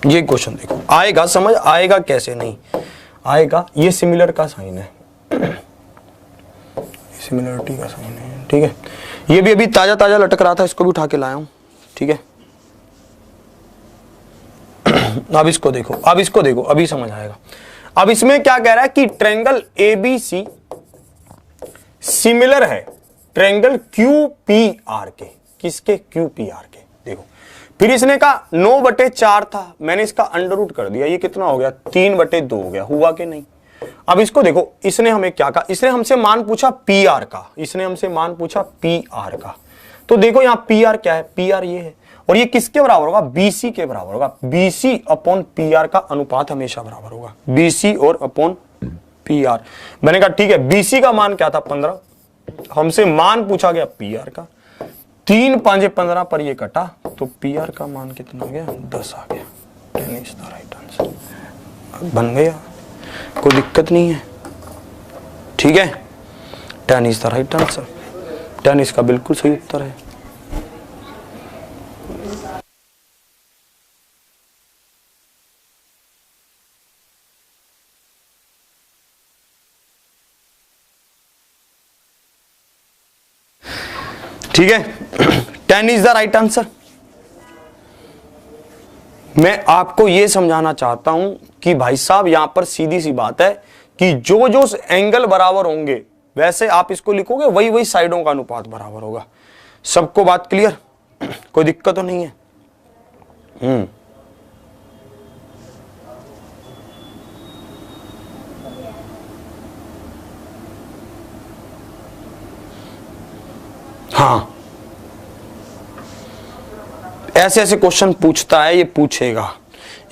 ये क्वेश्चन देखो, आएगा समझ, आएगा कैसे नहीं आएगा। ये सिमिलर का साइन है, सिमिलरिटी का साइन है, ठीक है। ये भी अभी ताजा ताजा लटक रहा था, इसको भी उठा के लाया हूं, ठीक है। अब इसको देखो, अब इसको देखो, अभी समझ आएगा। अब इसमें क्या कह रहा है कि ट्रायंगल एबीसी सिमिलर है ट्रायंगल क्यूपीआर के। किसके? क्यूपीआर के। देखो फिर इसने कहा 9/4 था, मैंने इसका अंडर रूट कर दिया, ये कितना हो गया? 3/2 हो गया। हुआ कि नहीं? अब इसको देखो, इसने हमें क्या कहा? इसने हमसे मान पूछा पी आर का, इसने हमसे मान पूछा पी आर का। तो देखो यहाँ पी आर क्या है? पी आर ये है, और ये किसके बराबर होगा? बीसी के बराबर होगा। बीसी अपॉन पी आर का अनुपात हमेशा बराबर होगा, बीसी और अपॉन पी आर। मैंने कहा ठीक है, बीसी का मान क्या था? 15, हमसे मान पूछा गया पी आर का। 3 5 15 पर ये कटा, तो पी आर का मान कितना आ गया? 10 आ गया। 10 इज द राइट आंसर। बन गया, कोई दिक्कत नहीं है, ठीक है। 10 इज द राइट आंसर। 10 इसका बिल्कुल सही उत्तर है। ठीक है, 10 इज द राइट आंसर। मैं आपको यह समझाना चाहता हूं कि भाई साहब यहां पर सीधी सी बात है कि जो जो एंगल बराबर होंगे वैसे आप इसको लिखोगे, वही वही साइडों का अनुपात बराबर होगा। सबको बात क्लियर? कोई दिक्कत तो नहीं है? हाँ, ऐसे ऐसे क्वेश्चन पूछता है, ये पूछेगा।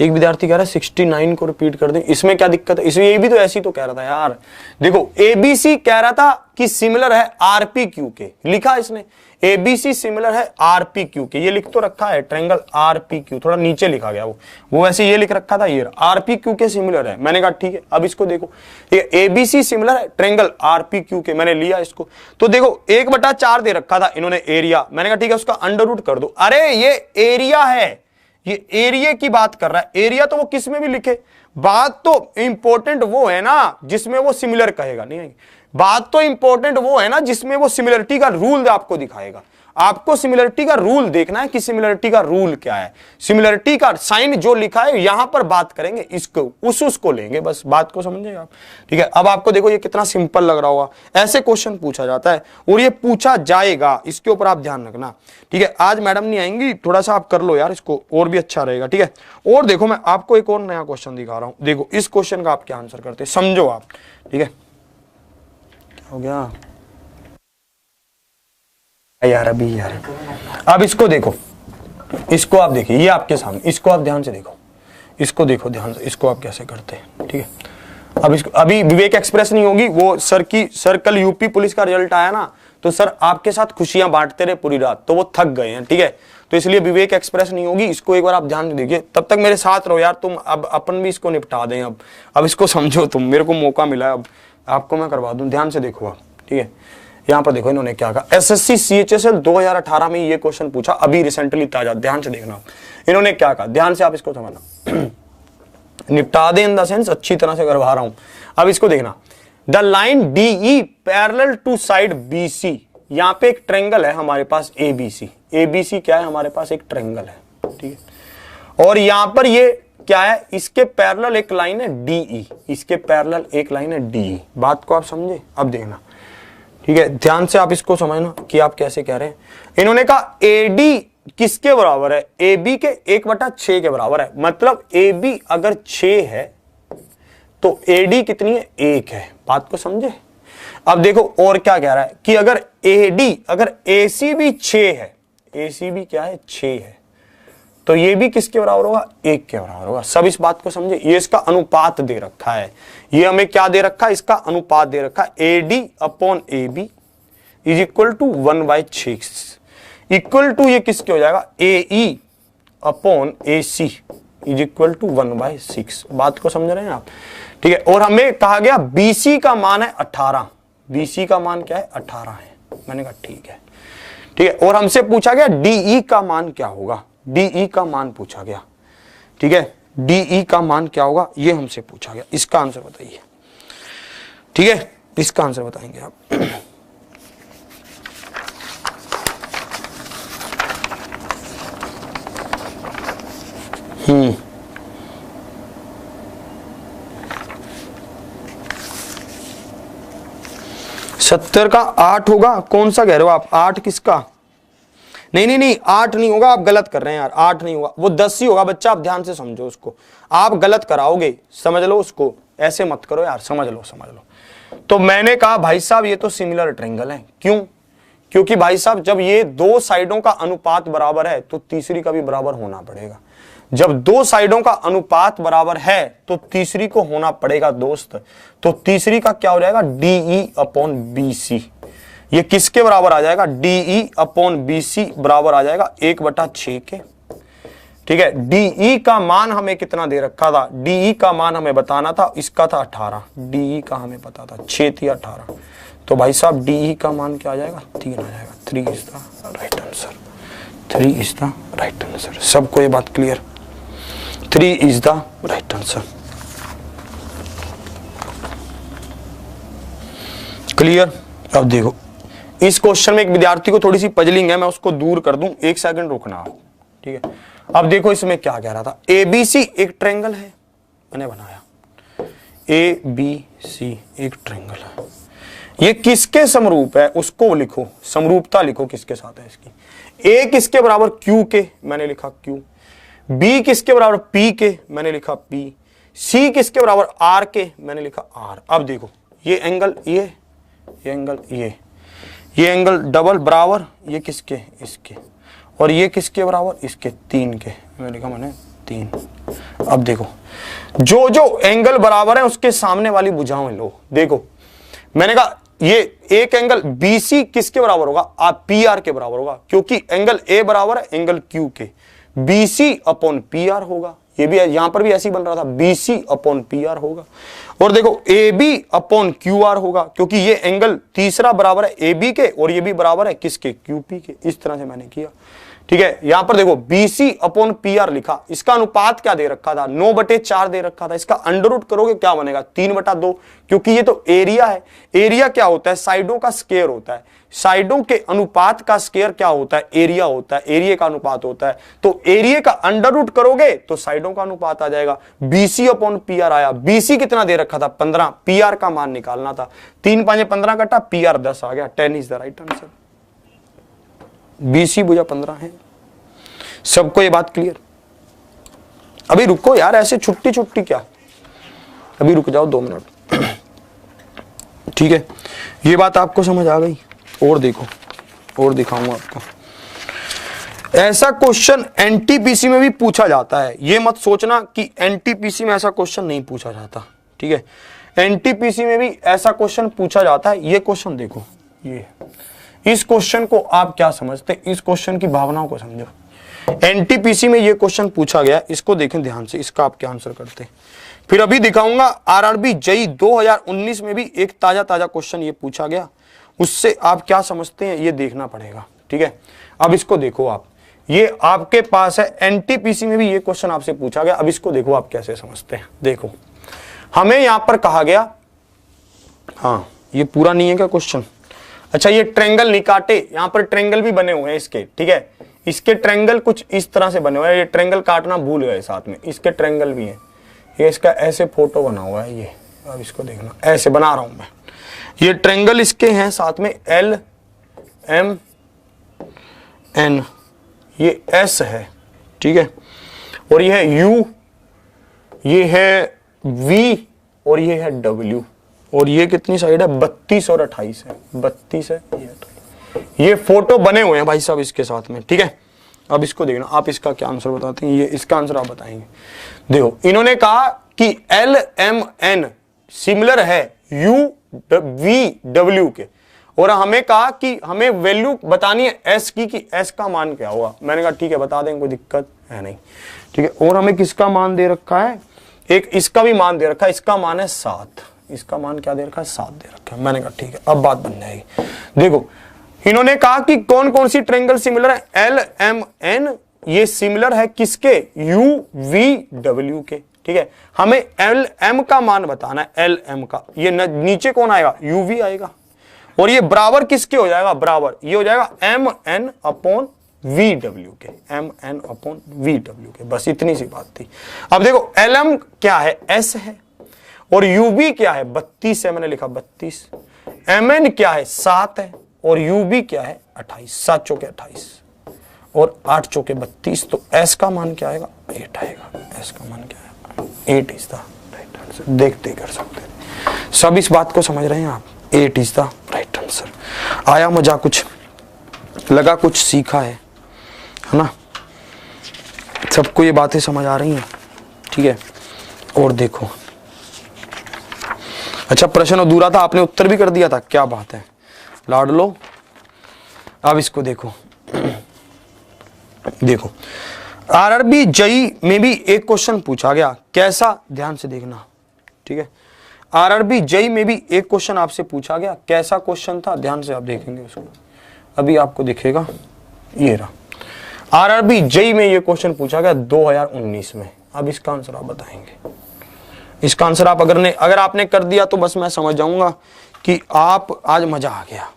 एक विद्यार्थी कह रहा है 69 को रिपीट कर दें, इसमें क्या दिक्कत है? इसमें ये भी तो ऐसी तो कह रहा था यार। देखो एबीसी कह रहा था कि सिमिलर है आरपीक्यू के, लिखा इसने एबीसी सिमिलर है आरपीक्यू के, ये लिख तो रखा है ट्रायंगल आरपीक्यू, थोड़ा नीचे लिखा गया वो वैसे ये लिख रखा था, ये आरपीक्यू के सिमिलर है। मैंने कहा ठीक है, अब इसको देखो, ये एबीसी सिमिलर है ट्रायंगल आरपीक्यू के, मैंने लिया इसको। तो देखो 1/4 दे रखा था इन्होंने एरिया, मैंने कहा ठीक है उसका अंडर रूट कर दो। अरे ये एरिया है, ये एरिया की बात कर रहा है। एरिया तो वो किस में भी लिखे, बात तो इंपॉर्टेंट वो है ना जिसमें वो सिमिलर कहेगा, नहीं है बात तो इंपॉर्टेंट वो है ना जिसमें वो सिमिलरिटी का रूल आपको दिखाएगा। आपको सिमिलरिटी का रूल देखना है कि सिमिलरिटी का रूल क्या है, सिमिलरिटी का साइन जो लिखा है यहां पर बात करेंगे, इसको उसको लेंगे, बस बात को समझे आप। ठीक है, अब आपको देखो ये कितना सिंपल लग रहा होगा, ऐसे क्वेश्चन पूछा जाता है और ये पूछा जाएगा, इसके ऊपर आप ध्यान रखना। ठीक है, आज मैडम नहीं आएंगी, थोड़ा सा आप कर लो यार इसको, और भी अच्छा रहेगा। ठीक है, और देखो मैं आपको एक और नया क्वेश्चन दिखा रहा हूं, देखो इस क्वेश्चन का आप क्या आंसर करते समझो आप। ठीक है, हो गया यार अभी यार, अब इसको देखो, इसको आप देखिए, ये आपके सामने, इसको आप ध्यान से देखो, इसको देखो ध्यान से, इसको आप कैसे करते हैं। ठीक है, अब इसको अभी विवेक एक्सप्रेस नहीं होगी, वो सर कल यूपी पुलिस का रिजल्ट आया ना, तो सर आपके साथ खुशियां बांटते रहे पूरी रात, तो वो थक गए हैं। ठीक है, तो इसलिए विवेक एक्सप्रेस नहीं होगी, इसको एक बार आप ध्यान से देखिए, तब तक मेरे साथ रहो यार तुम, अब अपन भी इसको निपटा दें। अब इसको समझो तुम, मेरे को मौका मिला है, अब आपको मैं करवा दूं, ध्यान से देखो आप। ठीक है, यहां पर देखो इन्होंने क्या कहा, एसएससी सीएचएसएल 2018 में ये क्वेश्चन पूछा, अभी रिसेंटली ताजा, ध्यान से देखना इन्होंने क्या कहा, ध्यान से आप इसको समझना। निपटा दे इन द सेंस अच्छी तरह से करवा रहा हूं। अब इसको देखना, the line DE parallel to side BC, यहां पे एक ट्रायंगल है हमारे पास एबीसी, एबीसी क्या है हमारे पास एक ट्रायंगल है। ठीक है, और यहां पर ये क्या है, इसके पैरेलल एक लाइन है डीई, इसके पैरेलल एक लाइन है डीई, बात को आप समझे? अब देखना, ठीक है, ध्यान से आप इसको समझना कि आप कैसे कह रहे हैं। इन्होंने कहा एडी किसके बराबर है, AB के 1/6 के बराबर है, मतलब AB अगर 6 है तो AD कितनी है, 1 है, बात को समझे? अब देखो और क्या कह रहा है कि अगर AC भी 6 है, AC भी क्या है 6 है, तो ये भी किसके बराबर होगा, 1 के बराबर होगा। सब इस बात को समझे, ये इसका अनुपात दे रखा है, ये हमें क्या दे रखा है, इसका अनुपात दे रखा है, AD/AB is equal to 1/6, equal to ये किसके हो जाएगा, AE/AC इज इक्वल टू 1/6, बात को समझ रहे हैं आप? ठीक है, और हमें कहा गया BC का मान है 18, BC का मान क्या है 18 है, मैंने कहा ठीक है। ठीक है, और हमसे पूछा गया DE का मान क्या होगा, DE का मान पूछा गया। ठीक है, DE का मान क्या होगा ये हमसे पूछा गया, इसका आंसर बताइए। ठीक है, इसका आंसर बताएंगे आप। 70 का 8 होगा, कौन सा कह रहे हो आप, 8 किसका, नहीं 8 नहीं होगा, आप गलत कर रहे हैं यार, 8 नहीं होगा, वो 10 ही होगा बच्चा, आप ध्यान से समझो उसको, आप गलत कराओगे, समझ लो उसको, ऐसे मत करो यार, समझ लो। तो मैंने कहा भाई साहब ये तो सिमिलर ट्रायंगल है, क्यों? क्योंकि भाई साहब जब ये दो साइडों का अनुपात बराबर है तो तीसरी का भी बराबर होना पड़ेगा, जब दो साइडों का अनुपात बराबर है तो तीसरी को होना पड़ेगा दोस्त, तो तीसरी का क्या हो जाएगा, DE/BC, ये किसके बराबर आ जाएगा, DE/BC बराबर आ जाएगा 1/6 के। ठीक है, DE का मान हमें कितना दे रखा था, DE का मान हमें बताना था, इसका था 18, DE का हमें पता था 6 थी 18, तो भाई साहब DE का मान क्या आ जाएगा, 3 आ जाएगा, 3 is the right answer, 3 is the right answer. सबको ये बात clear, 3 is the right answer, clear? अब देखो इस क्वेश्चन में एक विद्यार्थी को थोड़ी सी पजलिंग है, मैं उसको दूर कर दूं, 1 सेकंड रुकना आप, ठीक है। अब देखो इसमें क्या कह रहा था, ABC एक ट्रायंगल है, मैंने बनाया ABC एक ट्रायंगल है, ये किसके समरूप है उसको लिखो, समरूपता लिखो किसके साथ है इसकी। A किसके बराबर Q के, मैंने लिखा Q। B किसके बराबर P के, मैंने लिखा P। C किसके बराबर R के, मैंने लिखा R। अब देखो ये एंगल ये एंगल ये एंगल डबल बराबर ये किसके, इसके, और ये किसके बराबर, इसके, 3 के, मैंने लिखा मैंने 3। अब देखो जो जो एंगल बराबर है उसके सामने वाली भुजाएं लो। देखो मैंने कहा ये एक एंगल BC किसके बराबर होगा, आप PR के बराबर होगा, क्योंकि एंगल A बराबर है एंगल Q के, BC अपॉन PR होगा। ये भी यहां पर भी ऐसे ही बन रहा था, BC अपॉन PR होगा। और देखो AB अपॉन QR होगा, क्योंकि ये एंगल तीसरा बराबर है AB के और ये भी बराबर है किसके, QP के। इस तरह से मैंने किया, ठीक है। यहां पर देखो BC अपॉन PR लिखा, इसका अनुपात क्या दे रखा था, 9/4 दे रखा था। इसका अंडर रूट करोगे क्या बनेगा, 3/2, क्योंकि ये तो एरिया है। एरिया क्या होता है, साइडों का स्क्वायर होता है, साइडों के अनुपात का स्क्वायर क्या होता है, एरिया होता है, एरिया का अनुपात होता है। तो एरिया का अंडर रूट करोगे तो साइडों का अनुपात आ जाएगा। BC अपॉन PR आया, BC कितना दे रखा था, 15, PR का मान निकालना था, 3 5 15 कटा, PR 10 आ गया, 10 is the right answer. BC भुजा 15 है। सबको ये बात क्लियर? अभी रुको यार, ऐसे छुट्टी छुट्टी क्या, अभी रुक जाओ 2 मिनट, ठीक है। ये बात आपको समझ आ गई? और देखो और दिखाऊंगा आपको। ऐसा क्वेश्चन NTPC में भी पूछा जाता है, ये मत सोचना कि NTPC में ऐसा क्वेश्चन नहीं पूछा जाता, ठीक है। NTPC में भी ऐसा क्वेश्चन पूछा जाता है। ये क्वेश्चन देखो, ये इस क्वेश्चन को आप क्या समझते, इस क्वेश्चन की भावनाओं को समझो। NTPC में ये क्वेश्चन पूछा गया, इसको देखें ध्यान से, इसका आप क्या आंसर करते। फिर अभी दिखाऊंगा RRB JEE 2019 में भी एक ताजा क्वेश्चन ये पूछा गया, उससे आप क्या समझते हैं ये देखना पड़ेगा, ठीक है। अब इसको देखो आप, ये आपके पास है, NTPC में भी ये क्वेश्चन आपसे पूछा गया। अब इसको देखो आप कैसे समझते हैं। देखो हमें यहां पर कहा गया, हाँ ये पूरा नहीं है क्या क्वेश्चन, अच्छा ये ट्रायंगल नहीं काटे, यहां पर ट्रायंगल भी बने हुए हैं इसके, ठीक है। इसके ट्रायंगल कुछ इस तरह से बने हुए हैं, ये ट्रायंगल काटना भूल गए, साथ में इसके ट्रायंगल भी हैं। ये इसका ऐसे फोटो बना हुआ है ये, अब इसको देखना, ऐसे बना रहा हूं मैं। ये ट्रायंगल इसके हैं साथ में, L M N, ये S है, ठीक है, और ये है U, ये है V, और ये है W, और ये कितनी साइड है, 32 और 28 है, 32 है, ये फोटो बने हुए हैं भाई साहब इसके साथ में, ठीक है। अब इसको देखना, आप इसका क्या आंसर बताते हैं, ये इसका आंसर आप बताएंगे। देखो इन्होंने कहा कि L M N सिमिलर है U V W के, और हमें कहा कि हमें वैल्यू बतानी है S की, कि S का मान क्या होगा। मैंने कहा ठीक है बता देंगे, कोई दिक्कत है नहीं, ठीक है। और हमें किसका मान दे रखा है, एक इसका भी मान दे रखा है, इसका मान है 7, इसका मान क्या दे रखा है, 7 दे रखा है। मैंने कहा ठीक है अब बात बन जाएगी। देखो इन्होंने कहा कि कौन कौन सी ट्रायंगल सिमिलर है, L M N ये सिमिलर है किसके, U V W के, ठीक है। हमें L M का मान बताना है, L M का, ये नीचे कौन आएगा, U V आएगा, और ये बराबर किसके हो जाएगा, बराबर ये हो जाएगा M N upon V W के, M N upon V W के। बस इतनी सी बात थी। अब देखो L M क्या है, S है, और U V क्या है, 32 है, मैंने लिखा 32, M N क्या है, 7 है, और U V क्या है, 28, 7 चौके 28 और 8 चौके 32, तो S का मान क्या आएगा, 8 आएगा। S का मान क्या है, 8 इज द राइट आंसर। देखते कर सकते हैं, सब इस बात को समझ रहे हैं आप, 8 इज द राइट आंसर। आया मजा, कुछ लगा, कुछ सीखा है ना, सबको ये बातें समझ आ रही हैं, ठीक है। और देखो अच्छा प्रश्न अधूरा था, आपने उत्तर भी कर दिया था, क्या बात है लाडलो। अब इसको देखो, देखो RRB JEE में भी एक क्वेश्चन पूछा गया, कैसा, ध्यान से देखना, ठीक है। RRB JEE में भी एक क्वेश्चन आपसे पूछा गया, कैसा क्वेश्चन था, ध्यान से आप देखेंगे उसको, अभी आपको दिखेगा, ये रहा। RRB JEE में ये क्वेश्चन पूछा गया 2019 में। अब इसका आंसर आप बताएंगे, इसका आंसर आप अगर आपने कर दिया तो बस मैं समझ जाऊंगा कि आप आज मजा आ गया।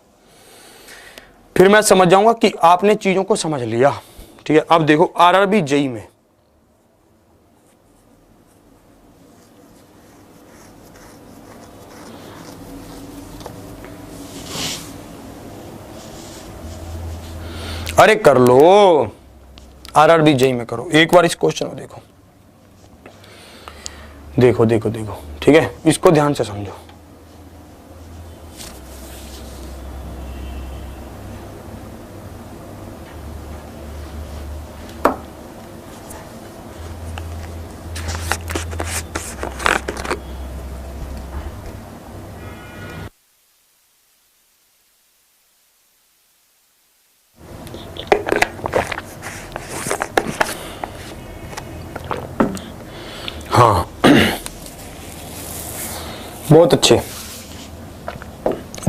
फिर मैं समझ जाऊंगा कि आपने चीजों को समझ लिया। ठीक है, अब देखो आरआरबी जेई में अरे कर लो, आरआरबी जेई में करो एक बार इस क्वेश्चन को देखो देखो देखो देखो। ठीक है, इसको ध्यान से समझो। हाँ बहुत अच्छे,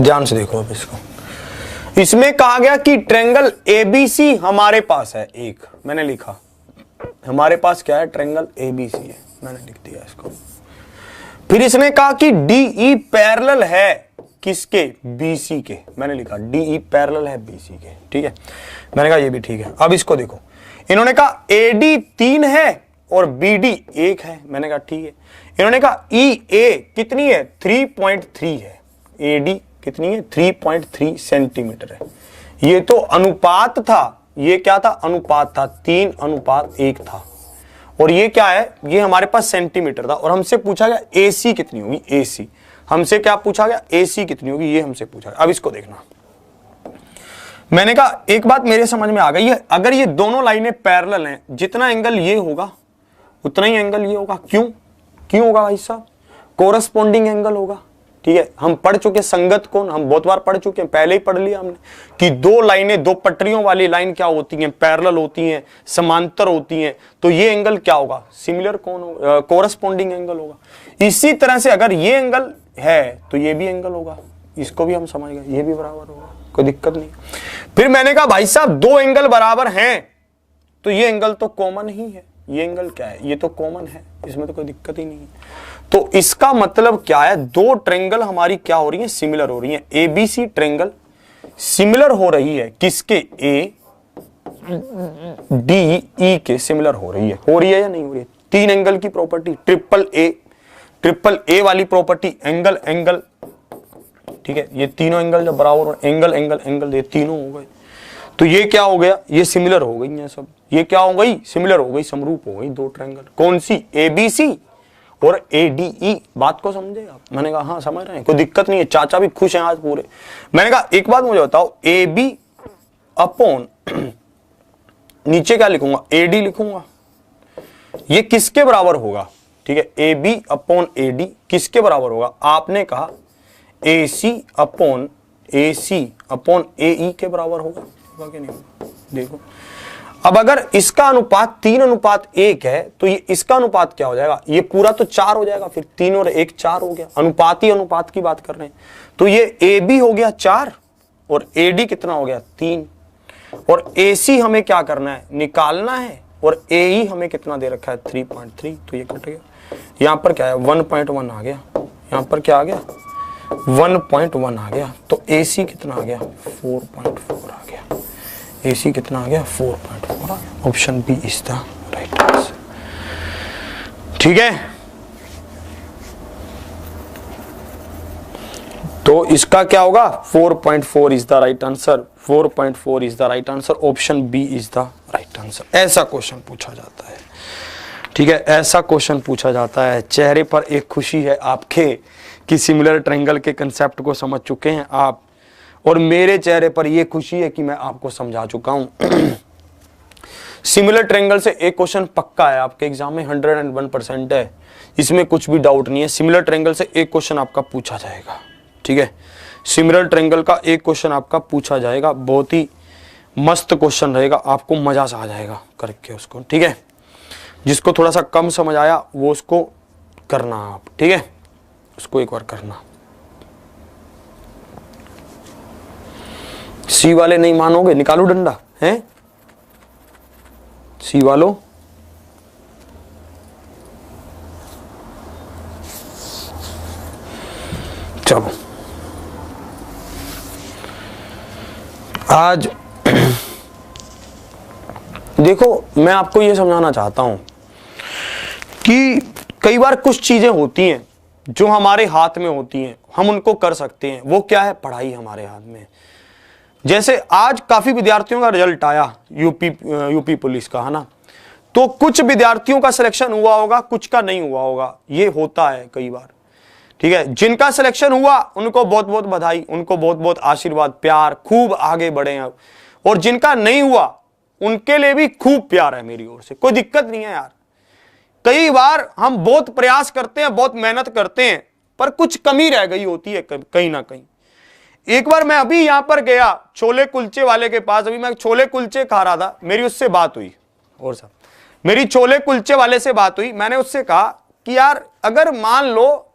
ध्यान से देखो अब इसको। इसमें कहा गया कि ट्रायंगल एबीसी हमारे पास है एक, मैंने लिखा हमारे पास क्या है, ट्रायंगल एबीसी है, मैंने लिख दिया इसको। फिर इसने कहा कि डीई पैरेलल है किसके, बीसी के, मैंने लिखा डीई पैरेलल है बीसी के। ठीक है, मैंने कहा ये भी ठीक है। अब इसको देखो, इन्होंने कहा एडी 3 है और बीडी 1 है, मैंने कहा ठीक है। इन्होंने कहा ई ए कितनी है, 3.3 है, एडी कितनी है, 3.3 सेंटीमीटर है। ये तो अनुपात था, ये क्या था, अनुपात था, 3:1 था। और ये क्या है, ये हमारे पास सेंटीमीटर था। और हमसे पूछा गया एसी कितनी होगी, एसी हमसे क्या पूछा गया, एसी कितनी होगी, ये हमसे पूछा गया। अब इसको देखना, मैंने कहा एक बात मेरे समझ में आ गई है, अगर ये दोनों लाइनें पैरेलल हैं, जितना एंगल ये होगा उतना ही एंगल ये होगा। क्यों क्यों होगा भाई साहब, कोरस्पॉन्डिंग एंगल होगा। ठीक है, हम पढ़ चुके संगत कोण, हम बहुत बार पढ़ चुके हैं, पहले ही पढ़ लिया हमने कि दो लाइनें, दो पटरियों वाली लाइन क्या होती हैं, पैरेलल होती हैं, समांतर होती हैं। तो ये एंगल क्या होगा, सिमिलर कोण होगा, कोरस्पॉन्डिंग एंगल होगा। इसी तरह से अगर ये एंगल है तो ये भी एंगल होगा, इसको भी हम समझ गए, ये भी बराबर होगा, कोई दिक्कत नहीं। फिर मैंने कहा भाई साहब दो एंगल बराबर हैं तो ये एंगल तो कॉमन ही है, ये एंगल क्या है, ये तो कॉमन है, इसमें तो कोई दिक्कत ही नहीं है। तो इसका मतलब क्या है, दो ट्रायंगल हमारी क्या हो रही है, सिमिलर हो रही है। एबीसी ट्रायंगल सिमिलर हो रही है किसके, ए डी ई के सिमिलर हो रही है या नहीं हो रही है। तीन एंगल की प्रॉपर्टी, ट्रिपल ए वाली प्रॉपर्टी, एंगल एंगल। ठीक है, ये तीनों एंगल जब बराबर, एंगल एंगल एंगल, ये तीनों हो गए तो ये क्या हो गया, ये सिमिलर हो गई है सब। ये क्या हो गई, सिमिलर हो गई, समरूप हो गई दो ट्रायंगल। कौन सी, एबीसी और एडीई। बात को समझे आप, मैंने कहा हाँ समझ रहे हैं, कोई दिक्कत नहीं है, चाचा भी खुश हैं आज पूरे। मैंने कहा एक बात मुझे बताओ, ए बी अपॉन नीचे क्या लिखूंगा, एडी लिखूंगा, ये किसके बराबर होगा। ठीक है, ए बी अपॉन एडी किसके बराबर होगा, आपने कहा एसी अपॉन एई के बराबर होगा कि नहीं होगा। देखो अब अगर इसका अनुपात 3:1 है तो ये इसका अनुपात क्या हो जाएगा, ये पूरा तो 4 हो जाएगा, फिर 3 और 1 4 हो गया। अनुपात ही अनुपात की बात कर रहे हैं, तो ये ए बी हो गया 4 और एडी कितना हो गया 3, और एसी हमें क्या करना है, निकालना है, और एई हमें कितना दे रखा है 3.3, तो ये कट गया। यहां पर क्या है 1.1 आ गया, यहां पर क्या आ गया 1.1 आ गया, तो एसी कितना आ गया 4.4 आ गया, एसी कितना आ गया 4.4 आ गया। Option B is the right answer. ठीक है, तो इसका क्या होगा 4.4 is the right answer, 4.4 is the right answer, option B is the right answer. ऐसा क्वेश्चन पूछा जाता है। ठीक है, ऐसा क्वेश्चन पूछा जाता है। चेहरे पर एक खुशी है आपके कि सिमिलर ट्रायंगल के कंसेप्ट को समझ चुके हैं आप, और मेरे चेहरे पर यह खुशी है कि मैं आपको समझा चुका हूं। सिमिलर ट्रायंगल से एक क्वेश्चन पक्का है आपके एग्जाम में, 101% है, इसमें कुछ भी डाउट नहीं है। सिमिलर ट्रायंगल से एक क्वेश्चन आपका पूछा जाएगा। ठीक है, सिमिलर ट्रायंगल का एक क्वेश्चन आपका पूछा जाएगा, बहुत ही मस्त क्वेश्चन रहेगा, आपको मजा सा आ जाएगा करके उसको। ठीक है, जिसको थोड़ा सा कम समझ आया वो उसको करना आप। ठीक है, उसको एक बार करना। सी वाले नहीं मानोगे, निकालो डंडा, हैं सी वालों। चलो आज देखो, मैं आपको ये समझाना चाहता हूं कि कई बार कुछ चीजें होती हैं जो हमारे हाथ में होती हैं, हम उनको कर सकते हैं। वो क्या है? पढ़ाई हमारे हाथ में। जैसे आज काफी विद्यार्थियों का रिजल्ट आया यूपी पुलिस का, है ना। तो कुछ विद्यार्थियों का सिलेक्शन हुआ होगा, कुछ का नहीं हुआ होगा। ये होता है कई बार, ठीक है। जिनका सिलेक्शन हुआ उनको बहुत बहुत बधाई, उनको बहुत बहुत आशीर्वाद, प्यार, खूब आगे बढ़े अब। और जिनका नहीं हुआ उनके लिए भी खूब प्यार है मेरी ओर से, कोई दिक्कत नहीं है यार। कई बार हम बहुत प्रयास करते हैं, बहुत मेहनत करते हैं, पर कुछ कमी रह गई होती है कहीं ना कहीं। एक बार मैं अभी यहां पर गया छोले कुलचे वाले के पास, अभी मैं छोले कुलचे खा रहा था, मेरी उससे बात हुई। और साहब, मेरी छोले कुलचे वाले से बात हुई। मैंने उससे कहा कि यार अगर मान लो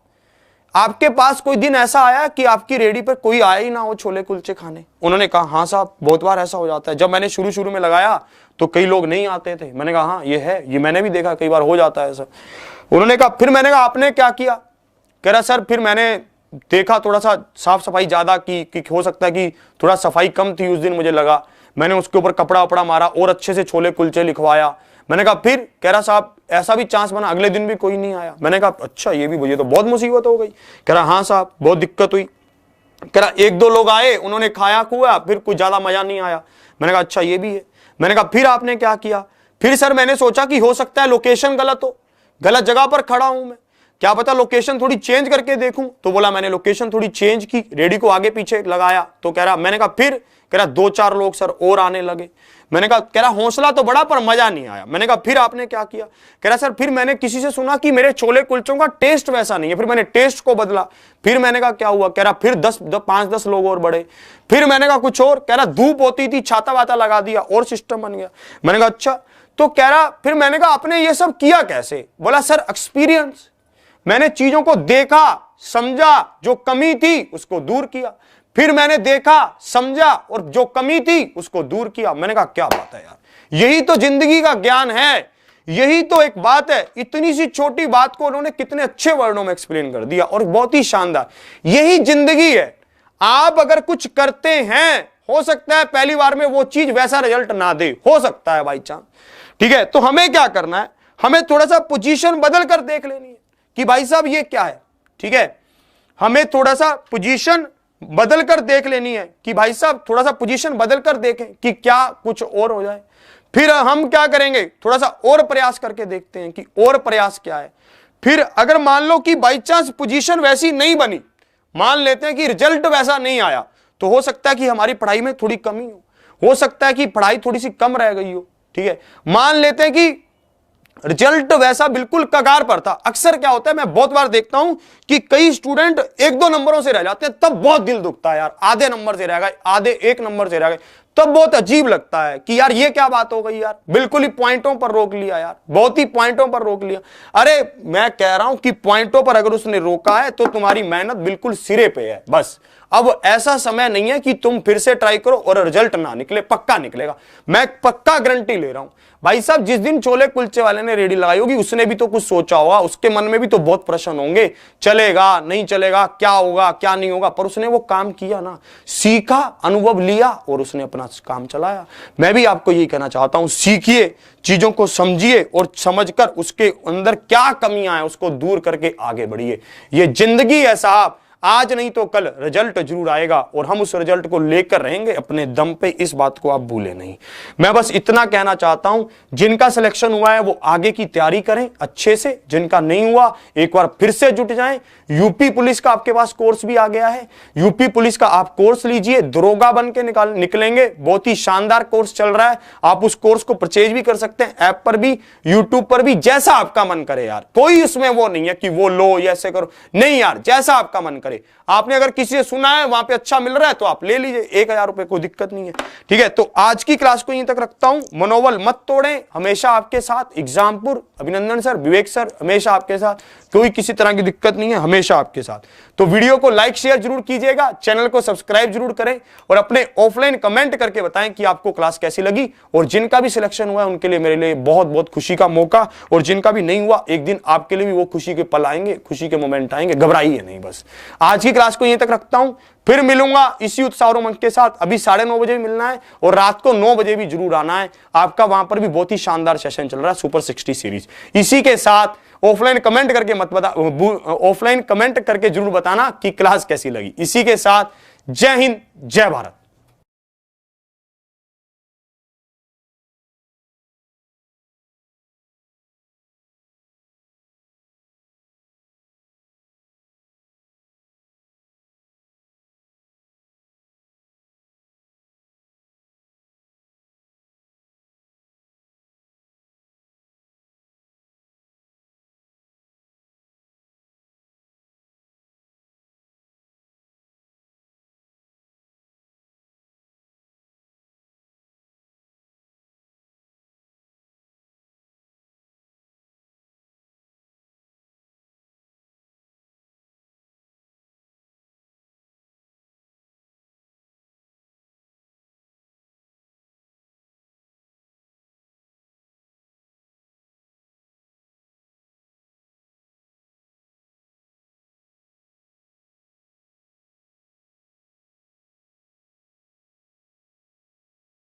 आपके पास कोई दिन ऐसा आया कि आपकी रेडी पर कोई आया ही ना हो छोले कुलचे खाने। उन्होंने कहा हाँ साहब, बहुत बार ऐसा हो जाता है। जब मैंने शुरू में लगाया तो कई लोग नहीं आते थे। मैंने कहा हाँ ये है, ये मैंने भी देखा, कई बार हो जाता है ऐसा। उन्होंने कहा, फिर मैंने कहा आपने क्या किया? कह रहा सर फिर मैंने देखा थोड़ा सा साफ सफाई ज्यादा की हो सकता है कि थोड़ा सफाई कम थी उस दिन, मुझे लगा। मैंने उसके ऊपर कपड़ा वपड़ा मारा और अच्छे से छोले कुलचे लिखवाया। मैंने कहा फिर? कह रहा साहब ऐसा भी चांस बना, अगले दिन भी कोई नहीं आया। मैंने कहा अच्छा, ये भी मुझे तो बहुत मुसीबत हो गई। कह रहा हाँ साहब बहुत दिक्कत हुई। कह रहा एक दो लोग आए, उन्होंने खाया खुआ, फिर कुछ ज्यादा मजा नहीं आया। मैंने कहा अच्छा ये भी है। मैंने कहा फिर आपने क्या किया? फिर सर मैंने सोचा कि हो सकता है लोकेशन गलत हो, गलत जगह पर खड़ा हूं मैं, क्या पता लोकेशन थोड़ी चेंज करके देखूं। तो बोला मैंने लोकेशन थोड़ी चेंज की, रेडी को आगे पीछे लगाया। तो कह रहा, मैंने कहा फिर? कह रहा दो चार लोग सर और आने लगे। मैंने कहा, कह रहा हौसला तो बड़ा पर मजा नहीं आया। मैंने कहा फिर आपने क्या किया? कह रहा सर फिर मैंने किसी से सुना कि मेरे छोले कुलचों का टेस्ट वैसा नहीं है, फिर मैंने टेस्ट को बदला। फिर मैंने कहा क्या हुआ? कह रहा फिर 5-10 लोग और बढ़े। फिर मैंने कहा कुछ और? कह रहा धूप होती थी, छाता वाता लगा दिया और सिस्टम बन गया। मैंने कहा अच्छा। तो कह रहा फिर मैंने कहा आपने ये सब किया कैसे? बोला सर एक्सपीरियंस, मैंने चीजों को देखा समझा, जो कमी थी उसको दूर किया। फिर मैंने देखा समझा और जो कमी थी उसको दूर किया। मैंने कहा क्या बात है यार, यही तो जिंदगी का ज्ञान है, यही तो एक बात है। इतनी सी छोटी बात को उन्होंने कितने अच्छे वर्णों में एक्सप्लेन कर दिया और बहुत ही शानदार। यही जिंदगी है। आप अगर कुछ करते हैं, हो सकता है पहली बार में वो चीज वैसा रिजल्ट ना दे, हो सकता है बाई चांस, ठीक है। तो हमें क्या करना है? हमें थोड़ा सा पोजीशन बदल कर देख लेनी है कि भाई साहब ये क्या है, ठीक है। हमें थोड़ा सा पोजीशन बदल कर देख लेनी है कि भाई साहब थोड़ा सा पोजीशन बदल कर देखें कि क्या कुछ और हो जाए। फिर हम क्या करेंगे? थोड़ा सा और प्रयास करके देखते हैं कि और प्रयास क्या है। फिर अगर मान लो कि बाई चांस पोजीशन वैसी नहीं बनी, मान लेते हैं कि रिजल्ट वैसा नहीं आया, तो हो सकता है कि हमारी पढ़ाई में थोड़ी कमी हो सकता है कि पढ़ाई थोड़ी सी कम रह गई हो, ठीक है। मान लेते हैं कि रिजल्ट वैसा बिल्कुल कगार पर था। अक्सर क्या होता है, मैं बहुत बार देखता हूं कि कई स्टूडेंट 1-2 नंबरों से रह जाते हैं, तब बहुत दिल दुखता है यार। आधे नंबर से रह गए, आधे 1 नंबर से रह गए, तब बहुत अजीब लगता है कि यार ये क्या बात हो गई यार, बिल्कुल ही पॉइंटों पर रोक लिया यार, बहुत ही पॉइंटों पर रोक लिया। अरे मैं कह रहा हूं कि पॉइंटों पर अगर उसने रोका है तो तुम्हारी मेहनत बिल्कुल सिरे पे है। बस अब ऐसा समय नहीं है कि तुम फिर से ट्राई करो और रिजल्ट ना निकले, पक्का निकलेगा, मैं पक्का गारंटी ले रहा हूं। भाई साहब जिस दिन छोले कुलचे वाले ने रेडी लगाई होगी, उसने भी तो कुछ सोचा होगा, उसके मन में भी तो बहुत प्रश्न होंगे, चलेगा नहीं चलेगा, क्या होगा क्या नहीं होगा, पर उसने वो काम किया ना, सीखा, अनुभव लिया और उसने अपना काम चलाया। मैं भी आपको यही कहना चाहता हूं, सीखिए, चीजों को समझिए और समझकर उसके अंदर क्या कमियां हैं उसको दूर करके आगे बढ़िए। ये जिंदगी है साहब, आज नहीं तो कल रिजल्ट जरूर आएगा और हम उस रिजल्ट को लेकर रहेंगे अपने दम पे, इस बात को आप भूले नहीं। मैं बस इतना कहना चाहता हूं, जिनका सिलेक्शन हुआ है वो आगे की तैयारी करें अच्छे से, जिनका नहीं हुआ एक बार फिर से जुट जाएं। यूपी पुलिस का आपके पास कोर्स भी आ गया है, यूपी पुलिस का आप कोर्स लीजिए, दरोगा बन के निकलेंगे, बहुत ही शानदार कोर्स चल रहा है। आप उस कोर्स को परचेज भी कर सकते हैं, ऐप पर भी, यूट्यूब पर भी, जैसा आपका मन करे यार। कोई उसमें वो नहीं है कि वो लो या ऐसे करो, नहीं यार, जैसा आपका मन करे। आपने अगर किसी से सुना है वहां पे अच्छा मिल रहा है तो आप ले लीजिए, 1000 रुपए, कोई दिक्कत नहीं है, ठीक है। तो आज की क्लास को यहीं तक रखता हूं। मनोबल मत तोड़ें, हमेशा आपके साथ एग्जामपुर, अभिनंदन सर, विवेक सर हमेशा आपके साथ, कोई किसी तरह की दिक्कत नहीं है, हमेशा आपके साथ। तो वीडियो को लाइक शेयर जरूर कीजिएगा, चैनल को सब्सक्राइब जरूर करें और अपने ऑफलाइन कमेंट करके बताएं कि आपको क्लास कैसी लगी। और जिनका भी सिलेक्शन हुआ है उनके लिए मेरे लिए बहुत बहुत खुशी का मौका, और जिनका भी नहीं हुआ एक दिन आपके लिए भी वो खुशी के पल आएंगे, खुशी के मोमेंट आएंगे, घबराइए नहीं, बस आज की क्लास को यहीं तक रखता हूं, फिर मिलूंगा इसी उत्साह और उमंग के साथ। अभी 9:30 बजे भी मिलना है और रात को 9 बजे भी जरूर आना है। आपका वहां पर भी बहुत ही शानदार सेशन चल रहा है, सुपर 60 सीरीज। इसी के साथ ऑफलाइन कमेंट करके ऑफलाइन कमेंट करके जरूर बताना कि क्लास कैसी लगी। इसी के साथ जय हिंद, जय भारत।